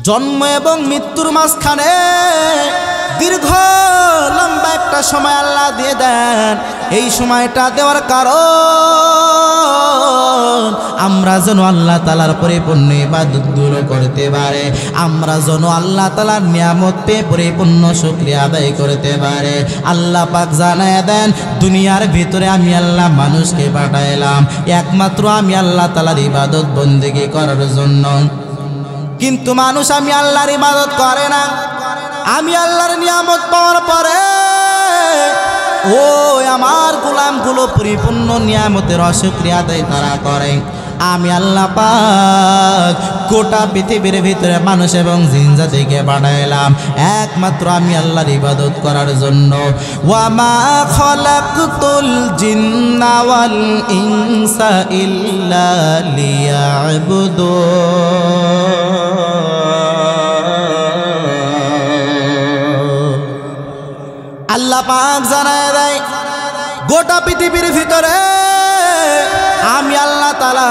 জন্ম এবং মৃত্যুর মাঝখানে দীর্ঘ লম্বা একটা সময় আল্লাহ দিয়ে দেন। এই সময়টা দেওয়ার কারণ আমরা যেন আল্লাহ তাআলার পরিপূর্ণ ইবাদতগুলো করতে পারে, আমরা যেন আল্লাহ তাআলার নিয়ামত পেয়ে পরিপূর্ণ শুকরিয়া আদায় করতে পারে। আল্লাহ পাক জানায় দেন, দুনিয়ার ভিতরে আমি আল্লাহ মানুষকে পাঠাইলাম একমাত্র আমি আল্লাহ তাআলার ইবাদত বন্দেগী করার জন্য। কিন্তু মানুষ আমি আল্লাহর ইবাদত করে না। আমি আল্লাহর নিয়ামত পাওয়ার পরে ও আমার গোলামগুলো পরিপূর্ণ নিয়ামতের অশুকরিয়া আদায় তারা করে। আমি আল্লাহ পাক গোটা পৃথিবীর ভিতরে মানুষ এবং জিন জাতিকে পাঠাইলাম একমাত্র আমি আল্লাহর ইবাদত করার জন্য। ওয়া মা খালাকতুল জিন্না ওয়াল ইনসা ইল্লা লিয়াবুদুন। আল্লাহ পাক জানায় দেয়, গোটা পৃথিবীর ভিতরে আমি আল্লাহ তাআলা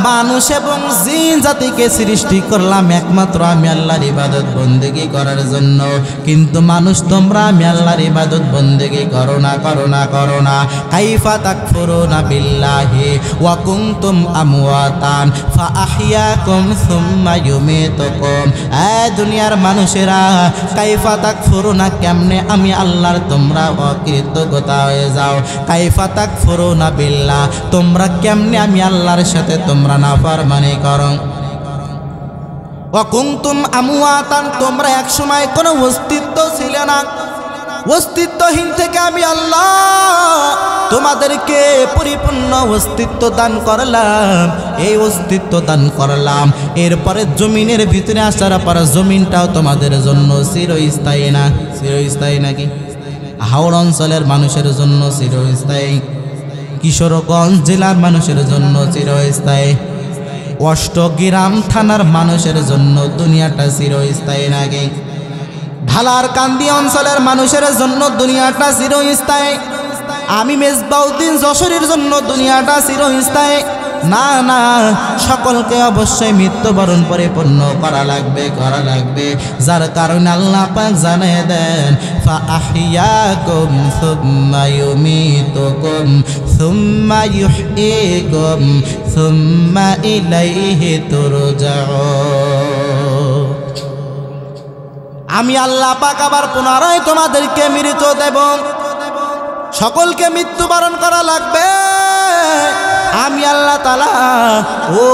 মানুষ এবং জিন জাতিকে সৃষ্টি করলাম একমাত্র আমি আল্লাহর ইবাদত বন্দেগী করার জন্য। কিন্তু মানুষ তোমরা আমি আল্লাহর ইবাদত বন্দেগী করো না, করো না, করো না। কাইফা তাকফুরুনা বিল্লাহি ওয়া কুনতুম আমওয়াতান ফাআহইয়াকুম সুম্মা ইউমীতুকুম। দুনিয়ার মানুষেরা কাইফা তাকফুরুনা, কেমনে আমি আল্লাহর তোমরা অকৃতজ্ঞতা হয়ে যাও। কাইফা তাকফুরুনা বিল্লাহ, তোমরা কেমনে আমি আল্লাহর সাথে তোমরা নাফরমানি করো। ওয়া কুনতুম আমওয়াতান, তোমরা এক সময় কোনো অস্তিত্ব ছিল না, অস্তিত্বহীন থেকে আমি আল্লাহ তোমাদেরকে পরিপূর্ণ অস্তিত্ব দান করলাম। এই অস্তিত্ব দান করলাম, এরপরে জমিনের ভিতরে আসার পর জমিনটাও তোমাদের জন্য চিরস্থায়ী না। চিরস্থায়ী নাকি? হাওড় অঞ্চলের মানুষের জন্য চিরস্থায়ী, কিশোরগঞ্জ জেলার মানুষের জন্য চিরস্থায়ী, অষ্টগ্রাম থানার মানুষের জন্য দুনিয়াটা চিরস্থায়ী নাকি? ঢালার কান্দি অঞ্চলের মানুষের জন্য দুনিয়াটা চিরস্থায়ী। আমি মেজবাউদ্দিন যশোরের জন্য দুনিয়াটা চিরস্থায়ী না, না, সকলকে অবশ্যই মৃত্যুবরণ পরিপূর্ণ করা লাগবে, করা লাগবে। যার কারণে আল্লাহ পাক জানিয়ে দেন, ফাআহইয়াকুম সুম্মা ইউমীতুকুম সুম্মা ইউহয়িকুম সুম্মা ইলাইহি তুরজাউন। আমি আল্লাহ পাক আবার পুনরায় তোমাদেরকে মৃত্যু দেব, সকলকে মৃত্যুবরণ করা লাগবে। আমি আল্লাহ তাআলা ও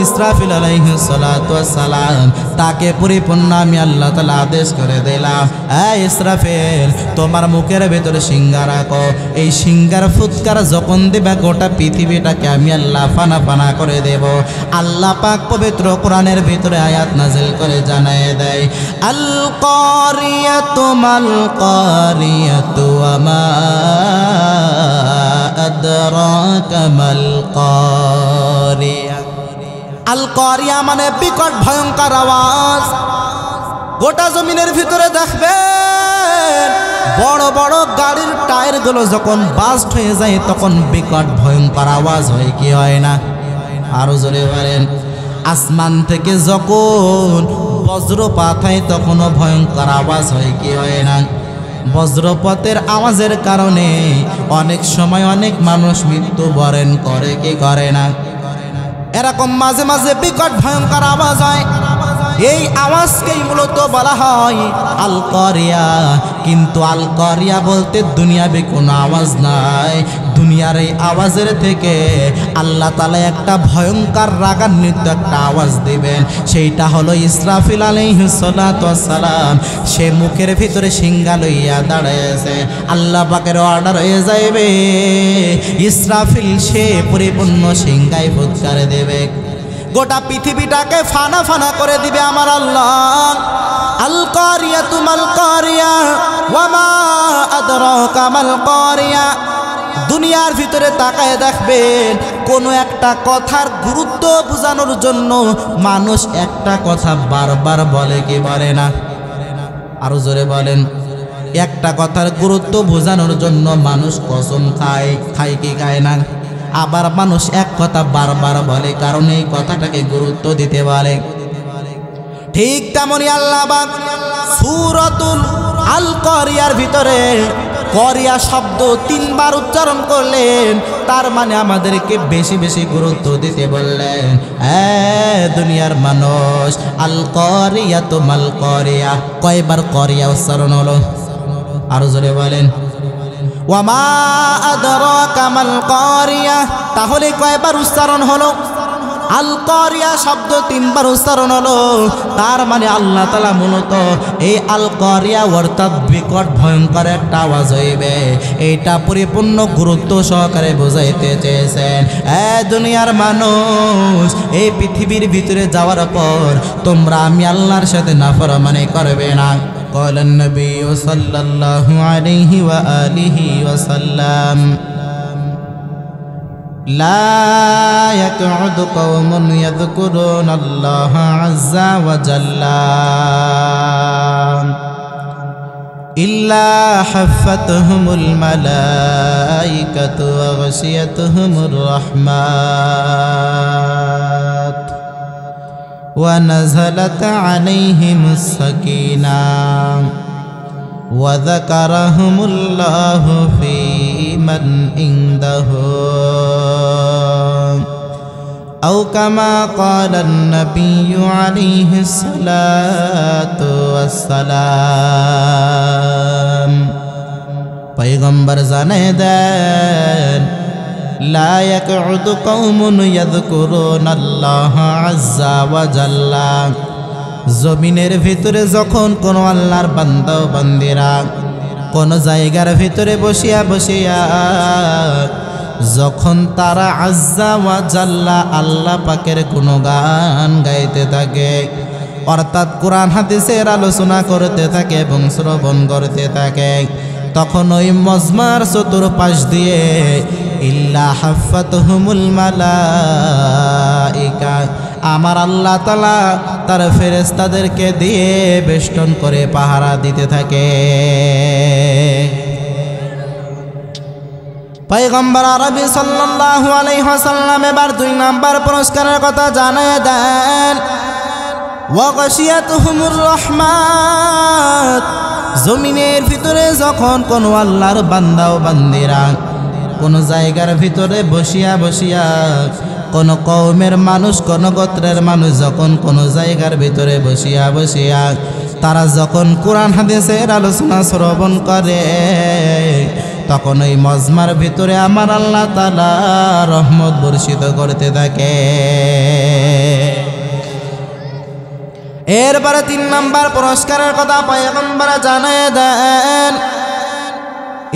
ইসরাফিল আলাইহিস সালাতু ওয়াস সালাম তাকে পরিপূর্ণ আমি আল্লাহ তাআলা আদেশ করে দিলাম, ইসরাফিল তোমার মুখের ভেতরে সিংহা রাখো। এই সিংহার ফুৎকার যখন দিবা গোটা পৃথিবীটাকে আমি আল্লাহ ফানা ফানা করে দেব। আল্লাহ পাক পবিত্র কোরআনের ভিতরে আয়াত নাজিল করে জানায় দেয়, আল কারিয়াতু মাল কারিয়াতু ওয়া মা আদরাকা মাল কারিয়া। আল কারিয়া মানে বিকট ভয়ঙ্কর আওয়াজ। গোটা জমিনের ভিতরে দেখবেন বড় বড় গাড়ির টায়ারগুলো যখন বাস্ট হয়ে যায় তখন বিকট ভয়ঙ্কর আওয়াজ হয়, কি হয় না? আরো জোরে বলেন। আসমান থেকে যখন বজ্রপাত হয় তখনও ভয়ঙ্কর আওয়াজ হয়, কি হয় না? বজ্রপাতের আওয়াজের কারণে অনেক সময় অনেক মানুষ মৃত্যুবরণ করে, কি করে না? এরকম মাঝে মাঝে বিকট ভয়ঙ্কর আওয়াজ হয়। এই আওয়াজকেই মূলত বলা হয় আল কারিয়া। কিন্তু আল কারিয়া বলতে দুনিয়াবি কোনো আওয়াজ নাই। দুনিয়ার এই আওয়াজের থেকে আল্লাহ তাআলা একটা ভয়ঙ্কর রাগান্বিত একটা আওয়াজ দিবেন, সেইটা হলো ইসরাফিল আলাইহিস সালাতু ওয়াস সালাম। সে মুখের ভিতরে সিংহা লইয়া দাঁড়াইছে, আল্লাহ পাকের অর্ডার হয়ে যাইবে, ইসরাফিল সে পরিপূর্ণ সিংহায় ফুৎকার দেবে, গোটা পৃথিবীটাকে ফানা ফানা করে দিবে আমার আল্লাহ। আল কারিয়াতু মাল কারিয়া ওয়া মা আদরাকা মাল কারিয়া। দুনিয়ার ভিতরে তাকায় দেখবেন কোনো একটা কথার গুরুত্ব বোঝানোর জন্য মানুষ একটা কথা বারবার বলে, কি বলে না? আরো জোরে বলেন। একটা কথার গুরুত্ব বোঝানোর জন্য মানুষ কসম খায়, খায় কি খায় না? আবার মানুষ এক কথা বারবার বলে কারণ এই কথাটাকে গুরুত্ব দিতে পারে। ঠিক তেমনি আল্লাহ পাক সূরাতুল আল কারিয়ার ভিতরে করিয়া শব্দ 3 বার উচ্চারণ করলেন। তার মানে আমাদেরকে বেশি বেশি গুরুত্ব দিতে বললেন। দুনিয়ার মানুষ, আল কারিয়া তো মাল কারিয়া, কয়বার কারিয়া উচ্চারণ হলো? আরো জোরে বলেন। ওয়ামা আদরাকা মাল কারিয়া, তাহলে কয়বার উচ্চারণ হলো? আল কারিয়া শব্দ 3 বার উচ্চারণ হলো। তার মানে আল্লাহ তাআলা মূলত এই আল কারিয়া অর্থাৎ বিকট ভয়ঙ্কর একটা আওয়াজ হইবে, এইটা পরিপূর্ণ গুরুত্ব সহকারে বোঝাইতে চেয়েছেন। দুনিয়ার মানুষ, এই পৃথিবীর ভিতরে যাওয়ার পর তোমরা আমি আল্লাহর সাথে নাফরমানি করবে না। قال النبي صلى الله عليه وآله وسلم لا يقعد قوم يذكرون الله عز وجل إلا حفتهم الملائكة وغشيتهم الرحمات ونزلت عليهم السكينة وذكرهم الله في من عنده أو كما قال النبي عليه الصلاة والسلام पैगंबर जाने देन لا يقعد قوم يذكرون الله عز وجل জমিনের ভিতরে যখন কোন আল্লাহর বান্দা ও বান্দিরা কোন জায়গার ভিতরে বসিয়া বসিয়া যখন তারা আজ্জা ওয়া জাল্লা আল্লাহ পাকের গুণগান গাইতে থাকে, অর্থাৎ কোরআন হাদিসের আলোচনা করতে থাকে এবং শ্রবণ করতে থাকে, তখন ওই মজমার চতুর্পাশ দিয়ে ইল্লা হাফাতহুমুল মালাইকা, আমার আল্লাহ তাআলা তার ফেরেশতাদেরকে দিয়ে বেষ্টন করে পাহারা দিতে থাকে। পয়গম্বর আরবি সাল্লাল্লাহু আলাইহি ওয়াসাল্লাম এবার 2 নাম্বার পুরস্কারের কথা জানিয়ে দেন। ওয়া গাশিয়াতুহুমুর রাহমাত, জমিনের ভিতরে যখন কোন আল্লাহর বান্দা ও বান্দিরা কোন জায়গার ভিতরে বসিয়া বসিয়া কোন কওমের মানুষ, কোন গোত্রের মানুষ যখন কোন জায়গার ভিতরে বসিয়া বসিয়া তারা যখন কোরআন হাদিসের আলোচনা শ্রবণ করে, তখন ওই মজমার ভিতরে আমার আল্লাহ তাআলা রহমত বর্ষিত করতে থাকে। এরপরে 3 নাম্বার পুরস্কারের কথা পয়গম্বর জানিয়ে দেন।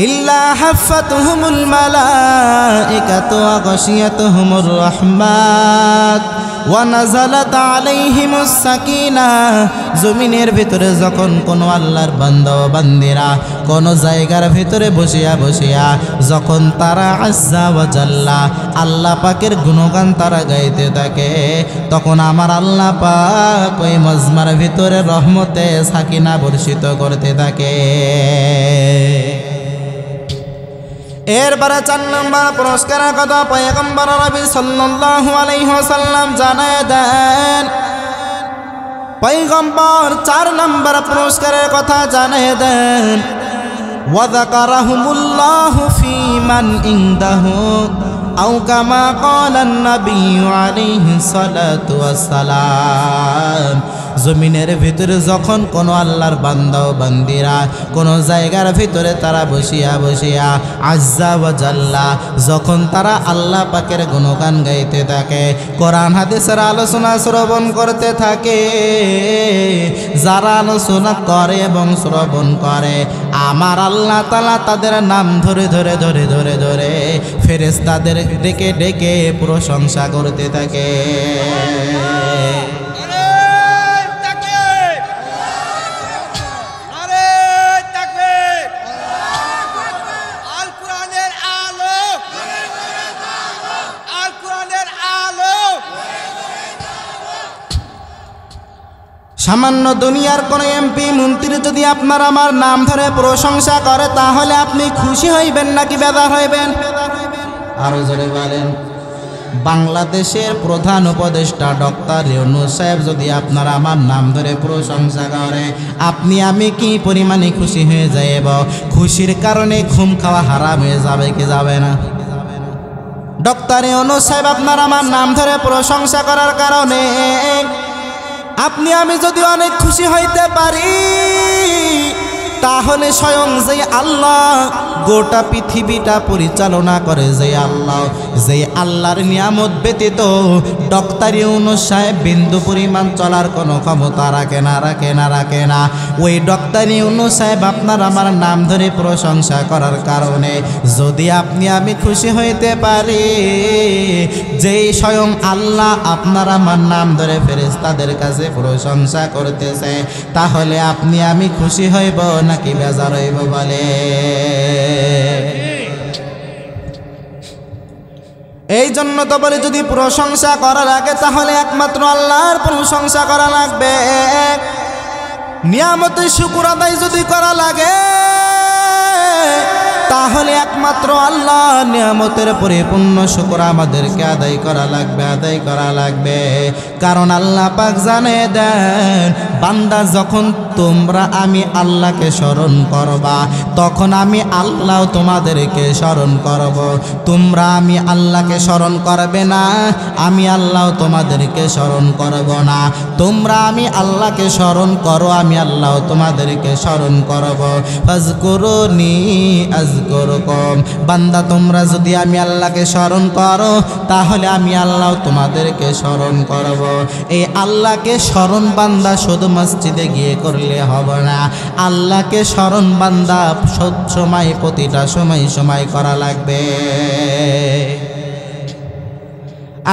ইল্লা হাফাতুহুমুল মালাইকাতু ওয়া গাশিয়াতুহুমুর রাহমাত ওয়া নাযালাত আলাইহিমুস সাকিনাহ, জমিনের ভিতরে যখন কোন আল্লাহর বান্দা ও বান্দিরা কোন জায়গার ভিতরে বসিয়া বসিয়া যখন তারা আজ্জা ওয়া জাল্লা আল্লাহ পাকের গুণগান তারা গাইতে থাকে, তখন আমার আল্লাহ পাক ওই মজমার ভিতরে রহমতে সাকিনা বর্ষিত করতে থাকে। এরপরে 4 নম্বর পুরস্কারের কথা পয়গম্বর নবী সাল্লাল্লাহু আলাইহি ওয়াসাল্লাম জানিয়ে দেন। পয়গম্বর 4 নম্বর পুরস্কারের কথা জানিয়ে দেন। ওয়া যাকারাহুমুল্লাহু ফী মান ইনদাহু আও কামা ক্বালা আন-নাবিয়্যু আলাইহিস সালাতু ওয়াস সালাম, জমিনের ভিতরে যখন কোন আল্লাহর বান্দা ও বান্দিরা কোন জায়গার ভিতরে তারা বসিয়া বসিয়া আজ্জা ওয়া জাল্লা যখন তারা আল্লাহ পাকের গুণগান গাইতে থাকে, কোরআন হাদিসের আলোচনা শ্রবণ করতে থাকে, যারা আলোচনা করে এবং শ্রবণ করে আমার আল্লাহ তাআলা তাদের নাম ধরে ধরে ধরে ধরে ধরে ফেরেশতাদের ডেকে ডেকে প্রশংসা করতে থাকে। সামান্য দুনিয়ার কোন এমপি মন্ত্রী যদি আপনার আমার নাম ধরে প্রশংসা করে, তাহলে আপনি খুশি হইবেন নাকি বেজার হইবেন? আরো জোরে বলেন। বাংলাদেশের প্রধান উপদেষ্টা ডক্টর ইউনূস সাহেব যদি আপনার আমার নাম ধরে প্রশংসা করে, আপনি আমি কি পরিমাণে খুশি হয়ে যাইব। খুশির কারণে ঘুম খাওয়া হারাম হয়ে যাবে কি যাবে না? ডক্টর ইউনূস সাহেব আপনার আমার নাম ধরে প্রশংসা করার কারণে আপনি আমি যদি অনেক খুশি হইতে পারি, তাহলে স্বয়ং যে আল্লাহ গোটা পৃথিবীটা পরিচালনা করে, যে আল্লাহর নিয়ামত ব্যতীত ডক্টর ইউনূস সাহেব বিন্দু পরিমাণ চলার কোনো ক্ষমতা রাখে না। ওই ডক্টর ইউনূস সাহেব আপনার আমার নাম ধরে প্রশংসা করার কারণে যদি আপনি আমি খুশি হইতে পারি, যেই স্বয়ং আল্লাহ আপনার আমার নাম ধরে ফেরেশতাদের কাছে প্রশংসা করতেছে, তাহলে আপনি আমি খুশি হইব নাকি বেজার হইব বলে? এই জন্য তো বলে, যদি প্রশংসা করা লাগে তাহলে একমাত্র আল্লাহর প্রশংসা করা লাগবে। নিয়ামতের শুকর আদায় যদি করা লাগে, তাহলে একমাত্র আল্লাহ নিয়ামতের পরিপূর্ণ শুকর আমাদেরকে আদায় করা লাগবে। কারণ আল্লাহ পাক জানে দেন, বান্দা যখন তোমরা আমি আল্লাহকে স্মরণ করবা, তখন আমি আল্লাহ তোমাদেরকে স্মরণ করব। তোমরা আমি আল্লাহকে স্মরণ করবে না, আমি আল্লাহ তোমাদেরকে স্মরণ করব না। তোমরা আমি আল্লাহকে স্মরণ করো, আমি আল্লাহ তোমাদেরকে স্মরণ করব। ফাজকুরুনি আযকুরকুম। বান্দা তোমরা যদি আমি আল্লাহকে স্মরণ করো, তাহলে আমি আল্লাহ তোমাদেরকে স্মরণ করব। এই আল্লাহকে স্মরণ বান্দা শুধু মসজিদে গিয়ে করলে হবে না, আল্লাহকে স্মরণ বান্দা সব সময় প্রতিটা সময় করা লাগবে।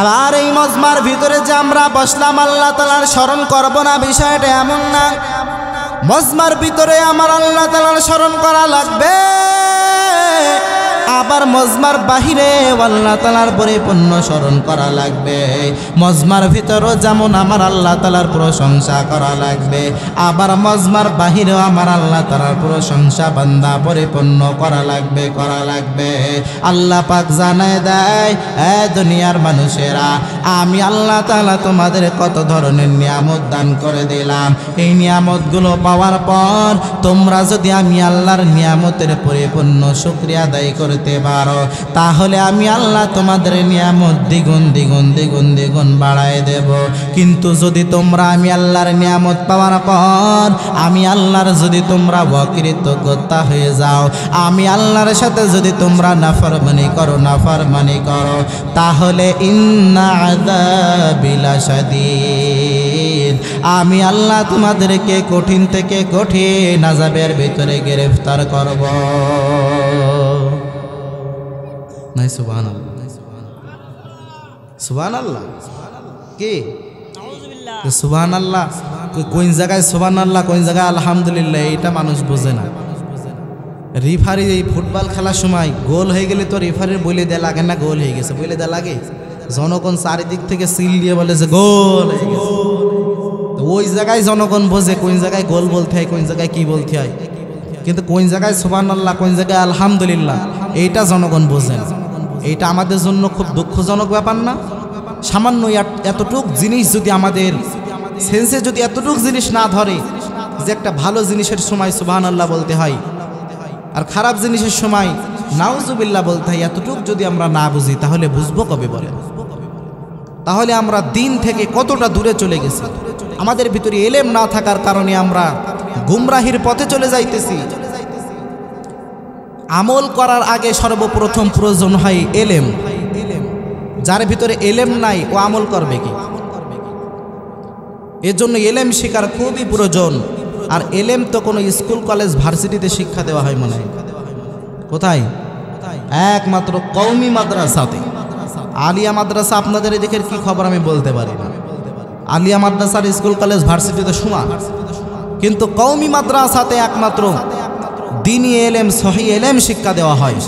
আবার এই মজমার ভিতরে যে আমরা বসলাম আল্লাহ তাআলার স্মরণ করব না, বিষয়টা এমন না। মজমার ভিতরে আমার আল্লাহ তাআলার স্মরণ করা লাগবে, আবার মজমার বাহিরে আল্লাহ তাআলার পরিপূর্ণ স্মরণ করা লাগবে। মজমার ভিতরেও যেমন আমার আল্লাহ তাআলার প্রশংসা করা লাগবে, আবার মজমার বাহিরেও আমার আল্লাহ তাআলার প্রশংসা বান্দা পরিপূর্ণ করা লাগবে। আল্লাহ পাক জানায় দেয়, এ দুনিয়ার মানুষেরা, আমি আল্লাহ তাআলা তোমাদের কত ধরনের নিয়ামত দান করে দিলাম। এই নিয়ামতগুলো পাওয়ার পর তোমরা যদি আমি আল্লাহর নিয়ামতের পরিপূর্ণ শুকরিয়া আদায় করতে পারো, তাহলে আমি আল্লাহ তোমাদের নিয়ামত দ্বিগুণ বাড়ায় দেব। কিন্তু যদি তোমরা আমি আল্লাহর নিয়ামত পাওয়ার পর আমি আল্লাহর যদি তোমরা অকৃতজ্ঞতা হয়ে যাও, আমি আল্লাহর সাথে যদি তোমরা নাফরমানি করো, তাহলে ইন্না আযাবি লাশাদীদ, আমি আল্লাহ তোমাদেরকে কঠিন থেকে কঠিন আযাবের ভিতরে গ্রেফতার করব। নাই সুবহানাল্লাহ কি সুবহানাল্লাহ, কোন জায়গায় সুবহানাল্লাহ কোন জায়গায় আলহামদুলিল্লাহ, এটা মানুষ বোঝে না। রেফারি এই ফুটবল খেলার সময় গোল হয়ে গেলে তো রেফারির বলে দেয়া লাগে না, গোল হয়ে গেছে বলে দেয়া লাগে। জনগণ চারিদিক থেকে সিল দিয়ে বলে যে গোল হয়ে গেছে, তো ওই জায়গায় জনগণ বোঝে কোন জায়গায় গোল বলতে হয়, কোন জায়গায় কি বলতে হয়। কিন্তু কোন জায়গায় সুবহানাল্লাহ কোন জায়গায় আলহামদুলিল্লাহ, এইটা জনগণ বোঝে না। এইটা আমাদের জন্য খুব দুঃখজনক ব্যাপার না? সামান্য এতটুক জিনিস যদি আমাদের সেন্সে যদি এতটুক জিনিস না ধরে, যে একটা ভালো জিনিসের সময় সুবহানাল্লাহ বলতে হয় আর খারাপ জিনিসের সময় নাউজুবিল্লাহ বলতে হয়, এতটুক যদি আমরা না বুঝি তাহলে বুঝবো কবে বলেন? তাহলে আমরা দিন থেকে কতটা দূরে চলে গেছি। আমাদের ভিতরে এলেম না থাকার কারণে আমরা গুমরাহির পথে চলে যাইতেছি। আমল করার আগে সর্বপ্রথম প্রয়োজন হয় এলেম। যার ভিতরে এলেম নাই ও আমল করবে কি? এজন্য এলেম শেখার খুবই প্রয়োজন। আর এলেম তো কোনো স্কুল কলেজ ভার্সিটিতে শিক্ষা দেওয়া হয় মনে হয়, কোথায়? একমাত্র কওমি মাদ্রাসাতে। আলিয়া মাদ্রাসা আপনাদের এদিকের কি খবর আমি বলতে পারি না। আলিয়া মাদ্রাসার স্কুল কলেজ ভার্সিটিতে সমান, কিন্তু কওমি মাদ্রাসাতে একমাত্র দ্বীনি এলেম সহি এলেম শিক্ষা দেওয়া হয়।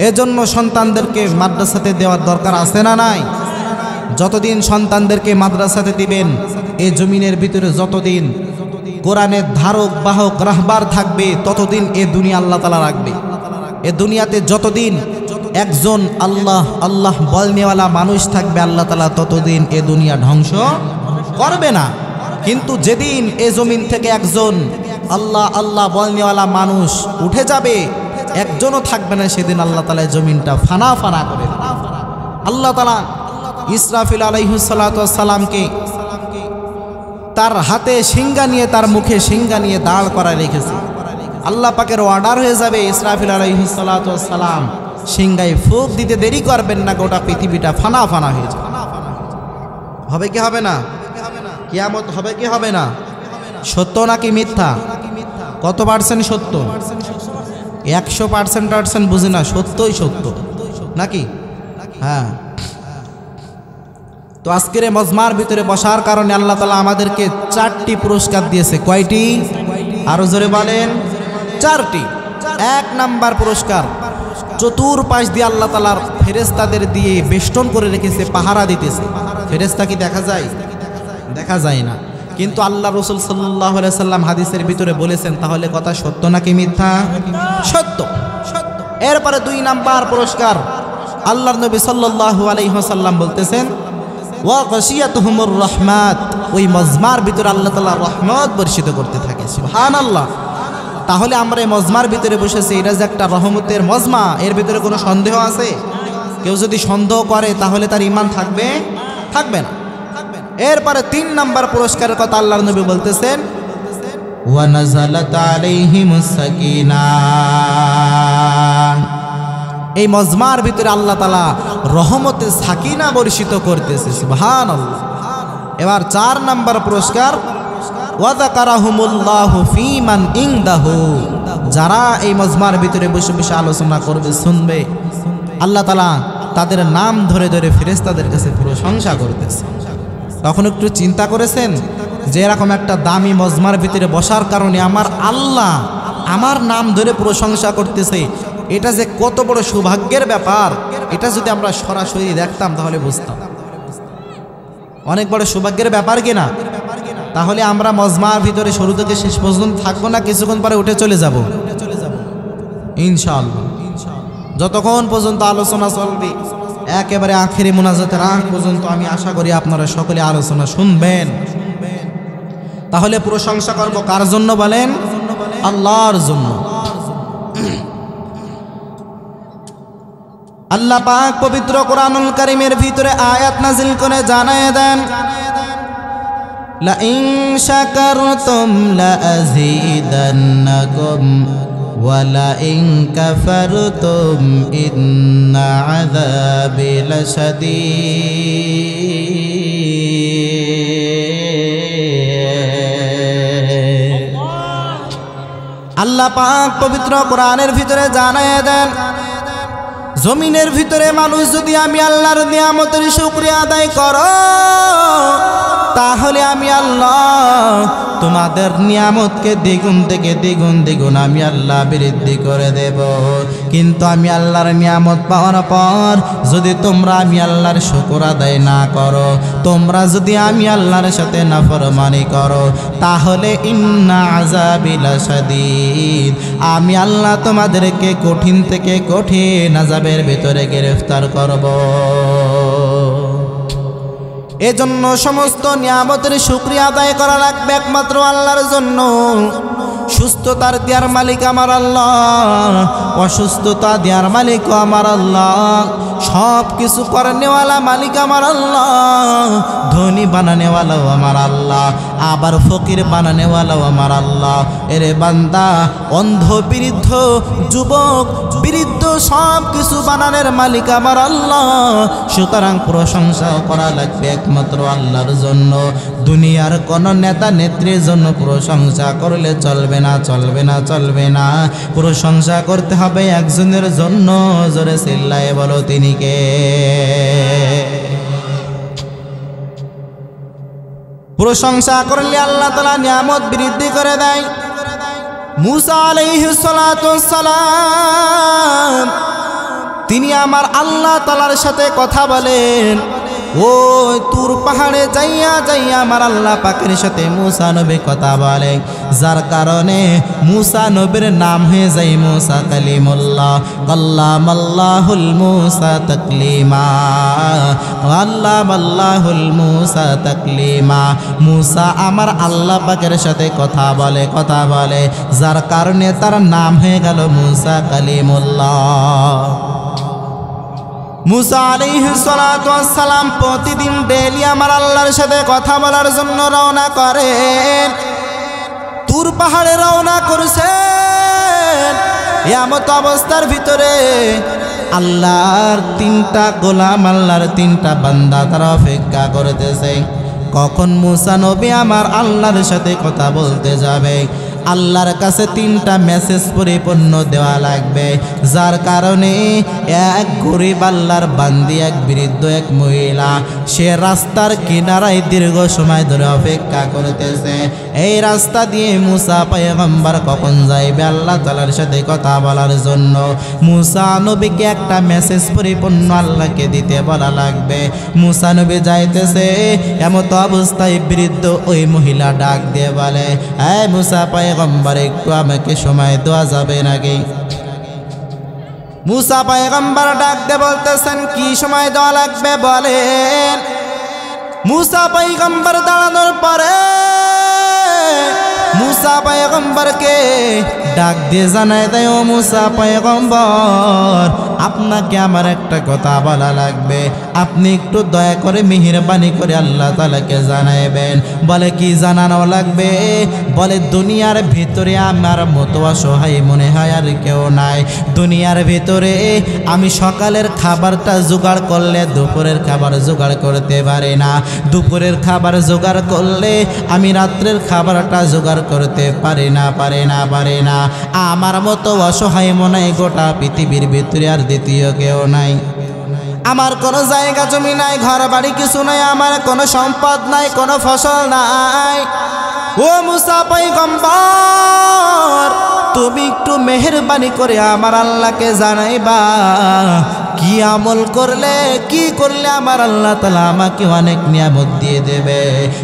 এজন্য সন্তানদেরকে মাদ্রাসাতে দেওয়ার দরকার আছে না নাই? যতদিন সন্তানদেরকে মাদ্রাসাতে দিবেন, এই জমিনের ভিতরে যতদিন কোরআনের ধারক বাহক রাহবার থাকবে, ততদিন এ দুনিয়া আল্লাহ তাআলা রাখবে। এ দুনিয়াতে যতদিন একজন আল্লাহ আল্লাহ বলনেওয়ালা মানুষ থাকবে, আল্লাহ তাআলা ততদিন এ দুনিয়া ধ্বংস করবে না। কিন্তু যেদিন এ জমিন থেকে একজন আল্লাহ আল্লাহ বলনেওয়ালা মানুষ উঠে যাবে, একজনও থাকবে না, সেদিন আল্লাহ তাআলা জমিনটা ফানা ফানা করে দেবে। আল্লাহ তাআলা ইসরাফিল আলাইহিস সালাতু ওয়াস সালামকে তার হাতে সিংহা নিয়ে, তার মুখে সিংহা নিয়ে দাঁড় করায় রেখেছে। আল্লাহ পাকের অর্ডার হয়ে যাবে, ইসরাফিল আলাইহিস সালাতু ওয়াস সালাম সিংহায় ফুঁক দিতে দেরি করবেন না, গোটা পৃথিবীটা ফানা ফানা হয়ে যাবে। হবে কি হবে না? কিয়ামত হবে কি হবে না? সত্য নাকি মিথ্যা? কত পার্সেন্ট সত্য? 100% বুঝি না, সত্যই সত্য নাকি? হ্যাঁ। তো আজকের মজমার ভিতরে বসার কারণে আল্লাহ তাআলা আমাদেরকে 4টি পুরস্কার দিয়েছে। কয়টি? আরো জোরে বলেন। 4টি। 1 নাম্বার পুরস্কার, চতুর্পাশ দিয়ে আল্লাহ তাআলার ফেরেশতাদের দিয়ে বেষ্টন করে রেখেছে, পাহারা দিতেছে। ফেরেশতা কি দেখা যায়? দেখা যায় না, কিন্তু আল্লাহ রাসূল সাল্লাল্লাহু আলাইহি সাল্লাম হাদিসের ভিতরে বলেছেন, তাহলে কথা সত্য নাকি মিথ্যা? সত্য। এরপরে 2 নাম্বার পুরস্কার, আল্লাহর নবী সাল্লাল্লাহু আলাইহি ওয়াসাল্লাম বলতেছেন, ওয়া গাশিয়াতুহুমুর রাহমাত, ওই মজমার ভিতরে আল্লাহ তাআলা রহমত বর্ষিত করতে থাকে। সুবহানাল্লাহ। তাহলে আমরা এই মজমার ভিতরে বসেছি, এটা যে একটা রহমতের মজমা, এর ভিতরে কোনো সন্দেহ আছে? কেউ যদি সন্দেহ করে তাহলে তার ঈমান থাকবে? থাকবে না। এরপরে 3 নাম্বার পুরস্কারের কথা আল্লাহর নবী বলতেছেন, ওয়া নাযালাত আলাইহিমুস সাকিনাহ, এই মজমার ভিতরে আল্লাহ তাআলা রহমতের সাকিনা বর্ষিত করতেছে। সুবহানাল্লাহ। এবার 4 নাম্বার পুরস্কার, ওয়া যাকারাহুমুল্লাহু ফীমান ইনদাহু, যারা এই মজমার ভিতরে বসে বসে আলোচনা করবে, শুনবে, আল্লাহ তাআলা তাদের নাম ধরে ধরে ফেরেশতাদের কাছে প্রশংসা করতেছে। তখন একটু চিন্তা করেছেন যে এরকম একটা দামি মজমার ভিতরে বসার কারণে আমার আল্লাহ আমার নাম ধরে প্রশংসা করতেছে, এটা যে কত বড় সৌভাগ্যের ব্যাপার। এটা যদি আমরা সরাসরি দেখতাম তাহলে বুঝতাম অনেক বড় সৌভাগ্যের ব্যাপার কিনা। তাহলে আমরা মজমার ভিতরে শুরু থেকে শেষ পর্যন্ত থাকবো না, কিছুক্ষণ পরে উঠে চলে যাব ইনশাআল্লাহ। যতক্ষণ পর্যন্ত আলোচনা চলবে, একেবারে আখেরি মুনাজাতের আগ পর্যন্ত আমি আশা করি আপনারা সকলে আলোচনা শুনবেন। তাহলে প্রশংসা করব কার জন্য বলেন? আল্লাহর জন্য। আল্লাহ পাক পবিত্র কোরআনুল কারীমের ভিতরে আয়াত নাজিল করে জানায় দেন, লা ইন শাকারতুম লা আযীদান্নাকুম ওয়া লা ইন কাফারতুম ইন্না আযাবি লাশাদীদ। আল্লাহ পাক পবিত্র কোরআনের ভিতরে জানায় দেন, জমিনের ভিতরে মানুষ যদি আমি আল্লাহর নিয়ামতের শুকরিয়া আদায় করো, তাহলে আমি আল্লাহ তোমাদের নিয়ামতকে দ্বিগুণ থেকে দ্বিগুণ আমি আল্লাহ বৃদ্ধি করে দেব। কিন্তু আমি আল্লাহর নিয়ামত পাওয়ার পর যদি তোমরা আমি আল্লাহর শুকর আদায় না করো, তোমরা যদি আমি আল্লাহর সাথে নাফরমানি করো, তাহলে ইন্না আযাবি লাশাদীদ, আমি আল্লাহ তোমাদেরকে কঠিন থেকে কঠিন আযাবের ভিতরে গ্রেফতার করব। এজন্য সমস্ত নিয়ামতের শুকরিয়া আদায় করা লাগবে একমাত্র আল্লাহর জন্য। সুস্থতার দেওয়ার মালিক আমার আল্লাহ, অসুস্থতা দেওয়ার মালিক আমার আল্লাহ, সব কিছু করনেওয়ালা মালিক আমার আল্লাহ, ধনী বানানেওয়ালাও আমার আল্লাহ, আবার ফকির বানানেওয়ালাও আমার আল্লাহ। এরে বান্দা, অন্ধ বৃদ্ধ যুবক বৃদ্ধ সব কিছু বানানোর মালিক আমার আল্লাহ। সুতরাং প্রশংসা করা লাগবে একমাত্র আল্লাহর জন্য। দুনিয়ার কোন নেতা নেত্রীর জন্য প্রশংসা করলে চলবে না, চলবে না, চলবে না। প্রশংসা করতে হবে একজনের জন্য। জোরে চিল্লায়ে বলো তিনি কে? প্রশংসা করলে আল্লাহ তাআলা নিয়ামত বৃদ্ধি করে দেয়। মুসা আলাইহিস সালাতু ওয়াস সালাম তিনি আমার আল্লাহ তাআলার সাথে কথা বলেন। ওই তুর পাহাড়ে যাইয়া যাইয়া আমার আল্লাহ পাকের সাথে মুসা নবী কথা বলে, যার কারণে মুসা নবীর নাম হয়ে যায় মুসা কালিমুল্লাহ। কাল্লামাল্লাহুল মুসা তাকলিমা, কাল্লামাল্লাহুল মুসা তাকলিমা। মুসা আমার আল্লাহ পাকের সাথে কথা বলে, যার কারণে তার নাম হয়ে গেল মুসা কালিমুল্লাহ। মুসা আলাইহিস সালাতু ওয়াস সালাম প্রতিদিন ডেইলি আমার আল্লাহর সাথে কথা বলার জন্য রওনা করেন। তুর পাহাড়ে রওনা করেছেন। এমত অবস্থার ভিতরে আল্লাহর তিনটা গোলাম, আল্লাহর তিনটা বান্দা তারা অপেক্ষা করতেছে কখন মুসা নবী আমার আল্লাহর সাথে কথা বলতে যাবে। আল্লাহর কাছে তিনটা মেসেজ পরিপূর্ণ দেওয়া লাগবে, যার কারণে এক গরিব আল্লাহর বান্দি, এক বৃদ্ধ, এক মহিলা সে রাস্তার কিনারায় দীর্ঘ সময় ধরে অপেক্ষা করতেছে। এই রাস্তা দিয়ে মুসা পয়গম্বর কখন যাইবে আল্লাহ তাআলার সাথে কথা বলার জন্য। মুসা নবীকে একটা মেসেজ পরিপূর্ণ আল্লাহকে দিতে বলা লাগবে। মুসা নবী যাইতেছে, এমত অবস্থায় বৃদ্ধ ওই মহিলা ডাক দিয়ে বলে, এই মুসা পয়গম্বর একটু আমাকে সময় দেওয়া যাবে নাকি? মুসা পয়গম্বর ডাক দিয়ে বলতেছেন, কি সময় দেওয়া লাগবে বলেন। মুসা পয়গম্বর দাঁড়ানোর পরে মুসা পয়গম্বরকে ডাক দিয়ে জানায় দেয়, ও মুসা পয়গম্বর আপনাকে আমার একটা কথা বলা লাগবে, আপনি একটু দয়া করে মেহেরবানি করে আল্লাহ তাআলাকে জানাইবেন। বলে কি জানানো লাগবে? বলে দুনিয়ার ভিতরে আমার মতো অসহায় মনে হয় আর কেউ নাই। দুনিয়ার ভিতরে আমি সকালের খাবারটা জোগাড় করলে দুপুরের খাবার জোগাড় করতে পারি না, দুপুরের খাবার জোগাড় করলে আমি রাত্রের খাবারটা জোগাড় করতে পারি না। আমার মতো অসহায় মনে হয় গোটা পৃথিবীর ভিতরে আর দ্বিতীয় কেউ নাই। আমার কোনো জায়গা জমি নাই, ঘর বাড়ি কিছু নাই, আমার কোনো সম্পদ নাই, কোনো ফসল নাই। ও মুসা পয়গম্বর তুমি একটু মেহেরবানি করে আমার আল্লাহকে জানাইবা, কি আমল করলে, কি করলে আমার আল্লাহ তাআলা আমাকে অনেক নিয়ামত দিয়ে দেবে,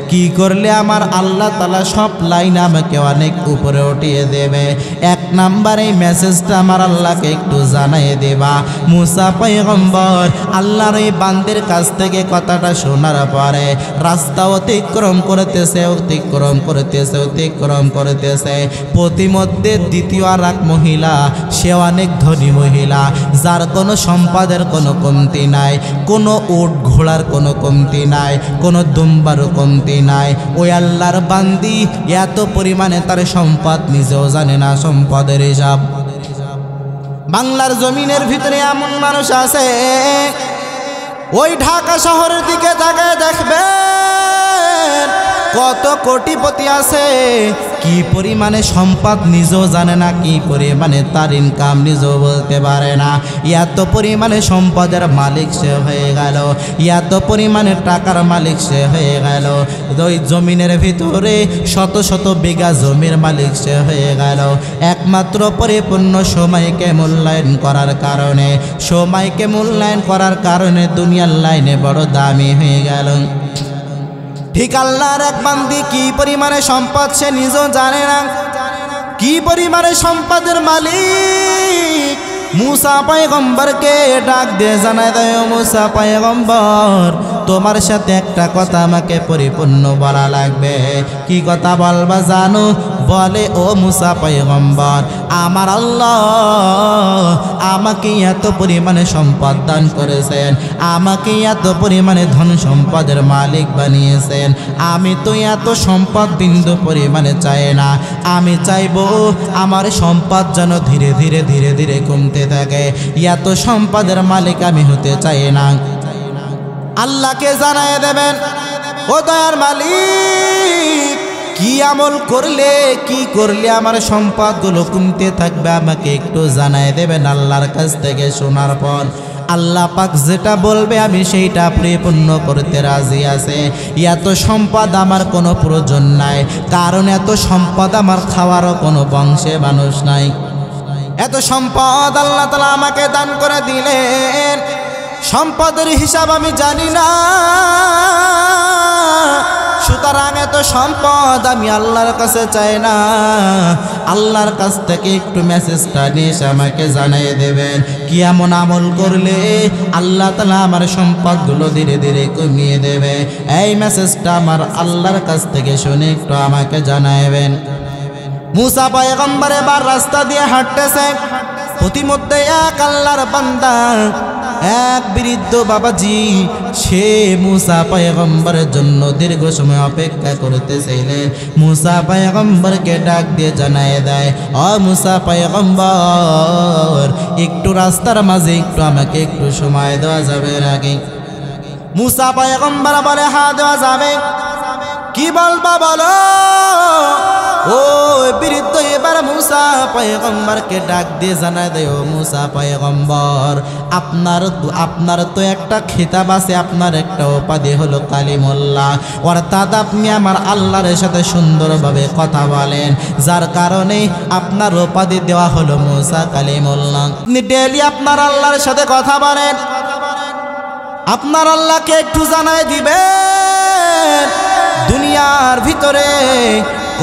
কি করলে আমার আল্লাহ তাআলা সব লাইন আমাকে অনেক উপরে উঠিয়ে দেবে। এক নাম্বার এই মেসেজটা আমার আল্লাহকে একটু জানাই দেবা। মুসা পয়গম্বর আল্লাহর এই বান্দের কাছ থেকে কথাটা শোনার পরে রাস্তা অতিক্রম করতেছে। প্রতিমধ্যে দ্বিতীয় আর এক মহিলা, সে অনেক ধনী মহিলা, যার কোনো সম্পদের কোনো কমতি নাই, কোনো উট ঘোড়ার কোনো কমতি নাই, কোনো দুম্বারও কমতি নাই। ওই আল্লাহর বান্দি এত পরিমাণে তার সম্পদ নিজেও জানে না সম্পদের হিসাব। বাংলার জমিনের ভিতরে এমন মানুষ আছে, ওই ঢাকা শহরের দিকে তাকায় দেখবেন কত কোটিপতি আছে, কি পরিমাণে সম্পদ নিজেও জানে না, কি পরিমাণে তার ইনকাম নিজেও বলতে পারে না। এত পরিমাণে সম্পদের মালিক সে হয়ে গেল, এত পরিমাণে টাকার মালিক সে হয়ে গেল। ওই জমিনের ভিতরে শত শত বিঘা জমির মালিক সে হয়ে গেল, একমাত্র পরিপূর্ণ সময়কে মূল্যায়ন করার কারণে দুনিয়ার লাইনে বড় দামি হয়ে গেল। ঠিক আল্লাহর এক বান্দি কি পরিমাণে সম্পদ সে নিজেও জানে না, কি পরিমাণে সম্পদের মালিক। মুসা পয়গম্বরকে ডাক দিয়ে জানায় দেয়, মুসা পয়গম্বর তোমার সাথে একটা কথা আমাকে পরিপূর্ণ বলা লাগবে। কি কথা বলবা জানো? বলে, ও মুসা পয়গম্বর আমার আল্লাহ আমাকে এত পরিমাণে সম্পদ দান করেছেন, আমাকে এত পরিমাণে ধন সম্পদের মালিক বানিয়েছেন। আমি তো এত সম্পদ বিন্দু পরিমাণে চাই না, আমি চাইবো আমার সম্পদ যেন ধীরে ধীরে কমতে থাকে। এত সম্পদের মালিক আমি হতে চাই না। আল্লাহকে জানায় দেবেন, ও দয়ার মালিক কি আমল করলে, কি করলে আমার সম্পদগুলো কমতে থাকবে আমাকে একটু জানায় দেবেন। আল্লাহর কাছ থেকে শোনার পর আল্লাহ পাক যেটা বলবে আমি সেইটা পরিপূর্ণ করতে রাজি আছে। এত সম্পদ আমার কোনো প্রয়োজন নাই, কারণ এত সম্পদ আমার খাওয়ারও কোনো বংশে মানুষ নাই। এত সম্পদ আল্লাহ তাআলা আমাকে দান করে দিলেন। সম্পদের হিসাব আমি জানি না, সুতরাং এত সম্পদ আমি আল্লাহর কাছে চাই না। আল্লাহর কাছ থেকে একটু মেসেজটা নিয়ে এসে আমাকে জানিয়ে দেবেন কি এমন আমল করলে আল্লাহ তাআলা আমার সম্পদগুলো ধীরে ধীরে কমিয়ে দেবে। এই মেসেজটা আমার আল্লাহর কাছ থেকে শুনে একটু আমাকে জানাবেন। মুসা পয়গম্বর এবার রাস্তা দিয়ে হাঁটতেছে, প্রতিমধ্যে এক আল্লাহর বান্দা, এক বৃদ্ধ বাবাজি, সে মুসা পয়গম্বরের জন্য দীর্ঘ সময় অপেক্ষা করতেছিলেন। মুসা পয়গম্বরকে ডাক দিয়ে জানায় দেয়, ও মুসা পয়গম্বর, একটু রাস্তার মাঝে একটু আমাকে একটু সময় দেওয়া যাবে নাকি? মুসা পয়গম্বর বলে, হ্যাঁ দেওয়া যাবে। কি বলবা বলো? ও বৃদ্ধ এবার মুসা পয়গম্বরকে ডাক দিয়ে জানায় দেয়, ও মুসা পয়গম্বর, আপনার তো একটা খেতাব আছে, আপনার একটা উপাধি হলো কালিমুল্লাহ, অর্থাৎ আপনি আমার আল্লাহর সাথে সুন্দরভাবে কথা বলেন, যার কারণে আপনার উপাধি দেওয়া হলো মুসা কালিমুল্লাহ। আপনি ডেইলি আপনার আল্লাহর সাথে কথা বলেন, আপনার আল্লাহকে একটু জানায় দিবেন দুনিয়ার ভিতরে